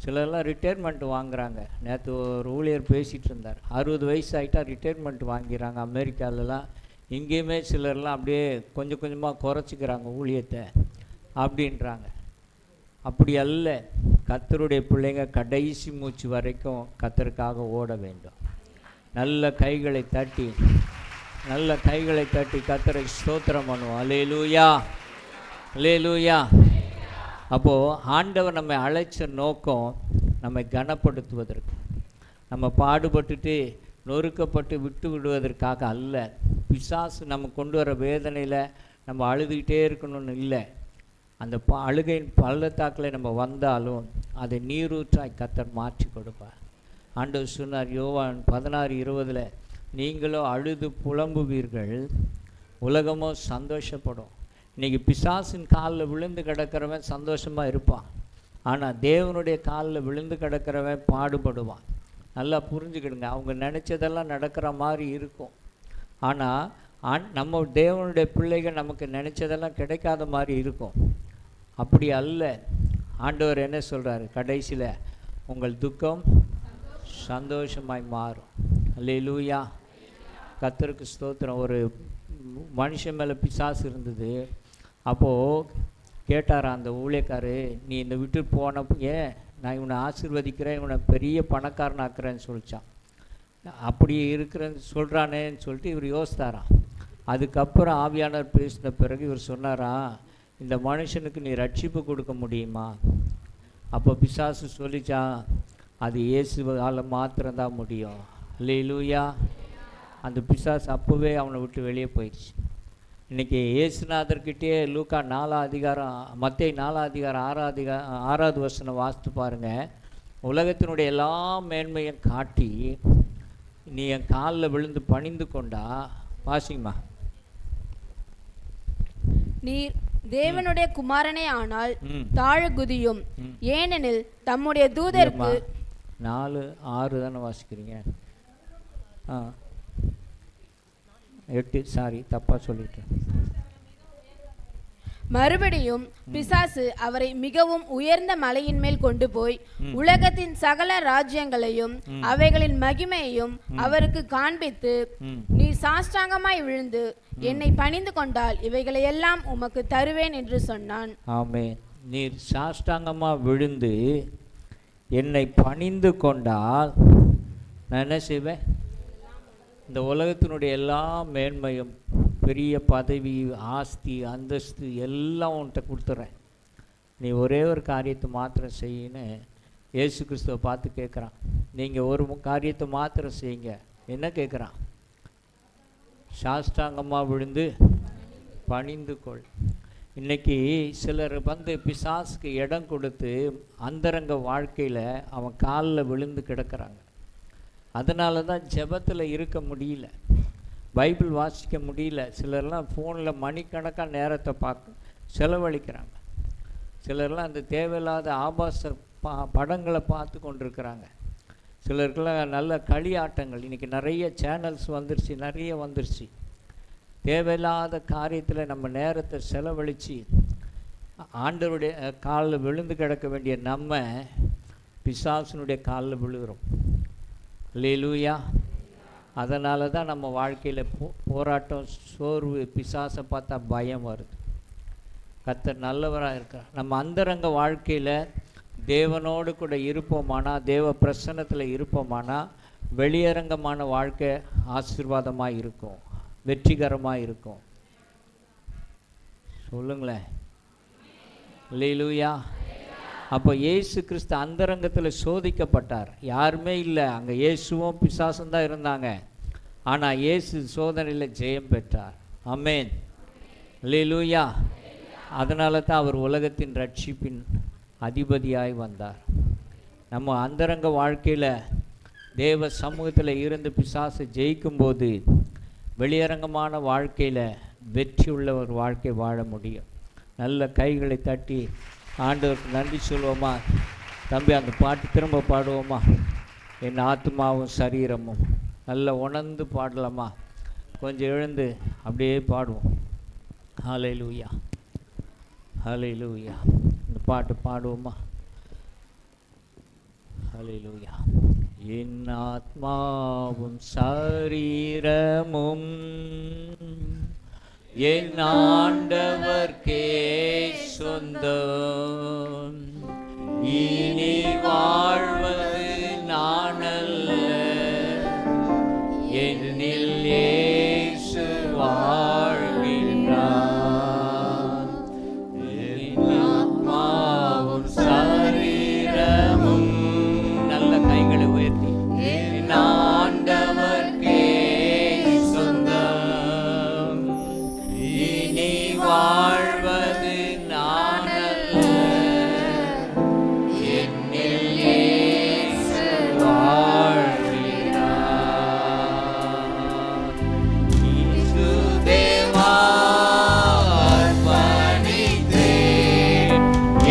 Speaker 1: சிலர்லாம் ரிட்டையர்மெண்ட் வாங்குகிறாங்க. நேற்று ஒரு ஊழியர் பேசிகிட்டு இருந்தார், 60 வயசு ஆகிட்டா ரிட்டையர்மெண்ட் வாங்கிறாங்க அமெரிக்காலலாம். இங்கேயுமே சிலர்லாம் அப்படியே கொஞ்சம் கொஞ்சமாக குறைச்சிக்கிறாங்க ஊழியத்தை அப்படின்றாங்க. அப்படி அல்ல. கர்த்தருடைய பிள்ளைங்க கடைசி மூச்சு வரைக்கும் கர்த்தருக்காக ஓட வேண்டும். நல்ல கைகளை தட்டி கர்த்தரை ஸ்தோத்திரம் பண்ணுவோம். அல்லேலூயா, அல்லேலூயா. அப்போது ஆண்டவர் நம்மை அழைச்ச நோக்கம் நம்மை கனப்படுத்துவதற்கு, நம்ம பாடுபட்டுட்டு நொறுக்கப்பட்டு விட்டு விடுவதற்காக அல்ல. பிசாசு நம்ம கொண்டு வர வேதனையில் நம்ம அழுதுகிட்டே இருக்கணும்னு இல்லை. அந்த அழுகையின் பள்ளத்தாக்கில் நம்ம வந்தாலும் அதை நீரூற்றாய் கர்த்தர் மாற்றி கொடுப்பார். ஆண்டவர் சொன்னார் யோவான் 16:20, நீங்களோ அழுது புலம்புவீர்கள், உலகமோ சந்தோஷப்படும். இன்றைக்கி பிசாசின் காலில் விழுந்து கிடக்கிறவன் சந்தோஷமாக இருப்பான். ஆனால் தேவனுடைய காலில் விழுந்து கிடக்கிறவன் பாடுபடுவான். நல்லா புரிஞ்சுக்கிடுங்க. அவங்க நினச்சதெல்லாம் நடக்கிற மாதிரி இருக்கும். ஆனால் நம்ம தேவனுடைய பிள்ளைகள் நமக்கு நினச்சதெல்லாம் கிடைக்காத மாதிரி இருக்கும். அப்படி அல்ல. ஆண்டவர் என்ன சொல்கிறாரு? கடைசியில் உங்கள் துக்கம் சந்தோஷமாய் மாறும். அல்லேலூயா, கர்த்தருக்கு ஸ்தோத்திரம். ஒரு மனுஷன் மேலே பிசாசு இருந்தது. அப்போது கேட்டாராம் அந்த ஊழியக்காரு, நீ இந்த விட்டு போன ஏன் நான் இவனை ஆசீர்வதிக்கிறேன், இவனை பெரிய பணக்காரன் ஆக்குறேன்னு சொல்லிச்சான். அப்படி இருக்கிறேன்னு சொல்கிறானேன்னு சொல்லிட்டு இவர் யோசித்தாராம். அதுக்கப்புறம் ஆவியானவர் பேசின பிறகு இவர் சொன்னாராம், இந்த மனுஷனுக்கு நீ ரட்சிப்பு கொடுக்க முடியுமா? அப்போ பிசாசு சொல்லிச்சான், அது இயேசுவால் மாத்திரம்தான் முடியும். அல்லேலூயா. அந்த பிசாசு அப்போவே அவனை விட்டு வெளியே போயிடுச்சு. இன்றைக்கி இயேசுநாதர்கிட்டே லூக்கா 4 மத்தேயு 4 6வது வசனம் வாசித்து பாருங்கள். உலகத்தினுடைய எல்லா மேன்மையும் காட்டி நீ என் காலில் விழுந்து பணிந்து கொண்டா, வாசிங்கம்மா,
Speaker 2: நீர் தேவனுடைய குமாரனே ஆனால் தாழ குதியும், ஏனெனில் தம்முடைய தூதருக்கு
Speaker 1: 4:6 தானே வாசிக்கிறீங்க? 8, சாரி தப்பாக சொல்லிட்டேன்.
Speaker 2: மறுபடியும் பிசாசு அவரை மிகவும் உயர்ந்த மலையின் மேல் கொண்டு போய் உலகத்தின் சகல ராஜ்யங்களையும் அவைகளின் மகிமையையும் அவருக்கு காண்பித்து, நீ சாஷ்டாங்கமாய் விழுந்து என்னை பணிந்து கொண்டால் இவைகளை எல்லாம் உமக்கு தருவேன் என்று சொன்னான்.
Speaker 1: ஆமென். நீர் சாஷ்டாங்கமாக விழுந்து என்னை பணிந்து கொண்டால் நான் என்ன செய்வேன்? இந்த உலகத்தினுடைய எல்லா மேன்மையும், பெரிய பதவி, ஆஸ்தி, அந்தஸ்து எல்லாம் உன்கிட்ட கொடுத்துட்றேன், நீ ஒரே ஒரு காரியத்தை மாத்திரம் செய்யின்னு இயேசு கிறிஸ்துவை பார்த்து கேட்குறான். நீங்கள் ஒரு காரியத்தை மாத்திரம் செய்யுங்க. என்ன கேட்குறான்? சாஷ்டாங்கமாக விழுந்து பணிந்து கொள். இன்றைக்கி சிலர் பிசாசுக்கு இடம் கொடுத்து அந்தரங்க வாழ்க்கையில் அவன் காலில் விழுந்து கிடக்கிறாங்க. அதனால தான் ஜெபத்தில் இருக்க முடியல, பைபிள் வாசிக்க முடியல. சிலர்லாம் ஃபோனில் மணிக்கணக்காக நேரத்தை செலவழிக்கிறாங்க. சிலர்லாம் அந்த தேவையில்லாத ஆபாச படங்களை பார்த்து கொண்டிருக்கிறாங்க. சிலருக்கெல்லாம் நல்ல களியாட்டங்கள், இன்றைக்கி நிறைய சேனல்ஸ் வந்துருச்சு, நிறைய வந்துருச்சு. தேவையில்லாத காரியத்தில் நம்ம நேரத்தை செலவழித்து ஆண்டவருடைய காலில் விழுந்து கிடக்க வேண்டிய நம்ம பிசாசனுடைய காலில் விழுகிறோம். அல்லேலூயா. அதனால தான் நம்ம வாழ்க்கையில் போராட்டம், சோர்வு, பிசாசை பார்த்தா பயம் வருது. கர்த்தர் நல்லவராக இருக்கார். நம்ம அந்தரங்க வாழ்க்கையில் தேவனோடு கூட இருப்போமானா, தேவ பிரசன்னத்தில் இருப்போமானா, வெளியரங்கமான வாழ்க்கை ஆசீர்வாதமாக இருக்கும், வெற்றிகரமாக இருக்கும். சொல்லுங்களேன். அல்லேலூயா. அப்போ இயேசு கிறிஸ்து அந்தரங்கத்தில் சோதிக்கப்பட்டார். யாருமே இல்லை, அங்கே இயேசுவும் பிசாசும் தான் இருந்தாங்க. ஆனால் இயேசு சோதனையில் ஜெயம் பெற்றார். ஆமென். அல்லேலூயா. அதனால தான் அவர் உலகத்தின் ரட்சிப்பின் அதிபதியாய் வந்தார். நம்ம அந்தரங்க வாழ்க்கையில் தேவ சமூகத்தில் இருந்து பிசாசை ஜெயிக்கும்போது வெளியரங்கமான வாழ்க்கையில் வெற்றி உள்ள ஒரு வாழ்க்கை வாழ முடியும். நல்ல கைகளை தட்டி ஆண்டவருக்கு நன்றி சொல்வோமா? தம்பி, அந்த பாட்டு திரும்ப பாடுவோமா? என் ஆத்மாவும் சரீரமும் நல்ல உணர்ந்து பாடலாமா? கொஞ்சம் எழுந்து அப்படியே பாடுவோம். ஹல்லேலூயா, ஹல்லேலூயா. இந்த பாட்டு பாடுவோமா? ஹல்லேலூயா. என் ஆத்மாவும் சரீரமும் என் ஆண்டவர்க்கே சொந்தம். இனி வாழ்வது நானல்ல, என்னில் இயேசு வாழ்கின்றார். என் ஆத்மாவும் சரீரமும் நல்ல கைகளை உயர்த்தி என் ஆண்டவர்க்கே சொந்தம். இனி வாழ்வது நானல்ல, என்னில் இயேசு வாழ்கிறார். இயேசு தேவா அர்ப்பணித்தேன்,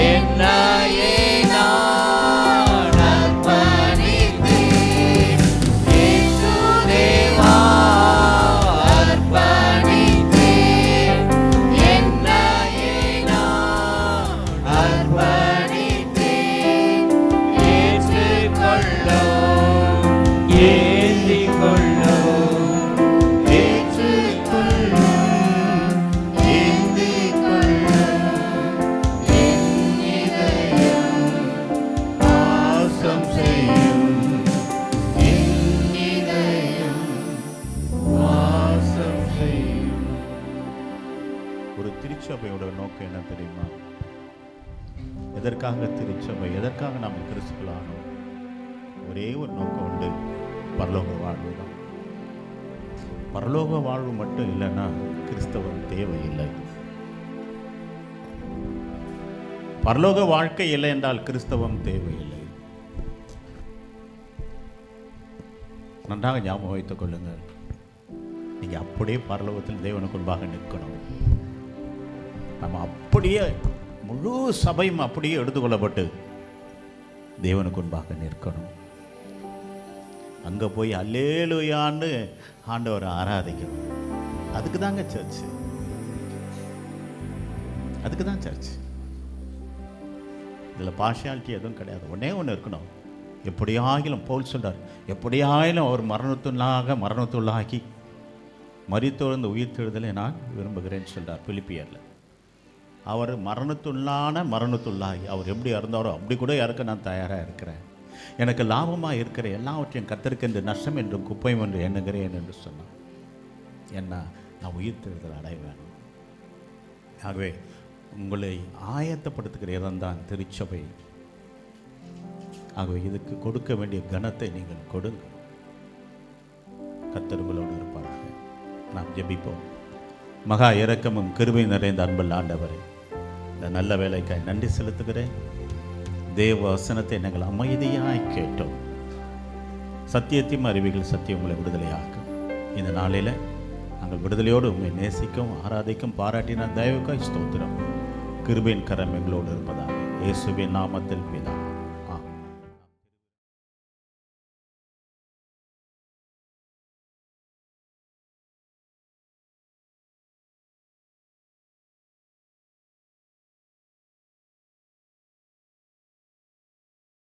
Speaker 1: என்னையே நான் அர்ப்பணித்தேன். இயேசு தேவா அர்ப்பணித்தேன், என்னையே நான் அர்ப்பணித்தேன். ஏற்றுக்கொள்ளும், ஏந்திக்கொள்ளும், ஏற்றுக்கொள்ளும், ஏந்திக்கொள்ளும். என் இதயம் வாசம் செய்யும், என் இதயம் வாசம் செய்யும்.
Speaker 3: ஒரு திருச்சபையோட நோக்கம் என்ன தெரியுமா? எதற்காக திருச்சபை, எதற்காக நாம் கிறிஸ்துக்களானோம்? ஒரே ஒரு நோக்கம் உண்டு, பரலோக வாழ்வு தான். பரலோக வாழ்வு மட்டும் இல்லைன்னா கிறிஸ்தவம் தேவையில்லை. பரலோக வாழ்க்கை இல்லை என்றால் கிறிஸ்தவம் தேவையில்லை. நன்றாக ஞாபகம் வைத்துக் கொள்ளுங்கள். நீங்க அப்படியே பரலோகத்தில் தேவனுக்கு முன்பாக நிற்கணும். நம்ம அப்படியே முழு சபையும் அப்படியே எடுத்துக்கொள்ளப்பட்டு தேவனுக்கு முன்பாக நிற்கணும். அங்கே போய் அல்லேலூயான்னு ஆண்டவரை ஆராதிக்கணும். அதுக்கு தாங்க சர்ச்சு, அதுக்கு தான் சர்ச். இதில் பார்ஷியாலிட்டி எதுவும் கிடையாது. ஒன்றே ஒன்று இருக்கணும். எப்படியாகிலும் பவுல் சொல்றார், எப்படியாயிலும் அவர் மரணத்துள்ளாகி மரித்தொழுந்து உயிர்த்தெழுதலை நான் விரும்புகிறேன்னு சொல்றார் பிலிப்பியரில். அவர் மரணத்துள்ளாகி அவர் எப்படி இறந்தாரோ அப்படி கூட இறக்க நான் தயாராக இருக்கிறேன். எனக்கு லாபமாக இருக்கிற எல்லாவற்றையும் கர்த்தருக்கு என்று நஷ்டம் என்றும் குப்பையும் என்று எண்ணுகிறேன் என்று சொன்னார். என்ன, நான் உயிர்த்தெழுதல் அடைய வேணும். ஆகவே உங்களை ஆயத்தப்படுத்துகிற இடம்தான் திருச்சபை. ஆகவே இதுக்கு கொடுக்க வேண்டிய கனத்தை நீங்கள் கொடுங்க. கர்த்தர் உங்களோடு இருப்பாராக. நாம் ஜெபிப்போம். மகா இரக்கமும் கிருபை நிறைந்த அன்புள்ள ஆண்டவரே, இந்த நல்ல வேலைக்காய் நன்றி செலுத்துகிறேன். தேவ வசனத்தை நாங்கள் அமைதியாய் கேட்டோம். சத்தியத்தையும் அறிவிகள் சத்தியம் உங்களை விடுதலையாக்கும். இந்த நாளில் நாங்கள் விடுதலையோடு உண்மை நேசிக்கும், ஆராதிக்கும், பாராட்டின தயவுக்காய் ஸ்தோத்திரம். கிருபையின் கரம் எங்களோடு இருப்பதாக இயேசுவின் நாமத்தில் பிதா.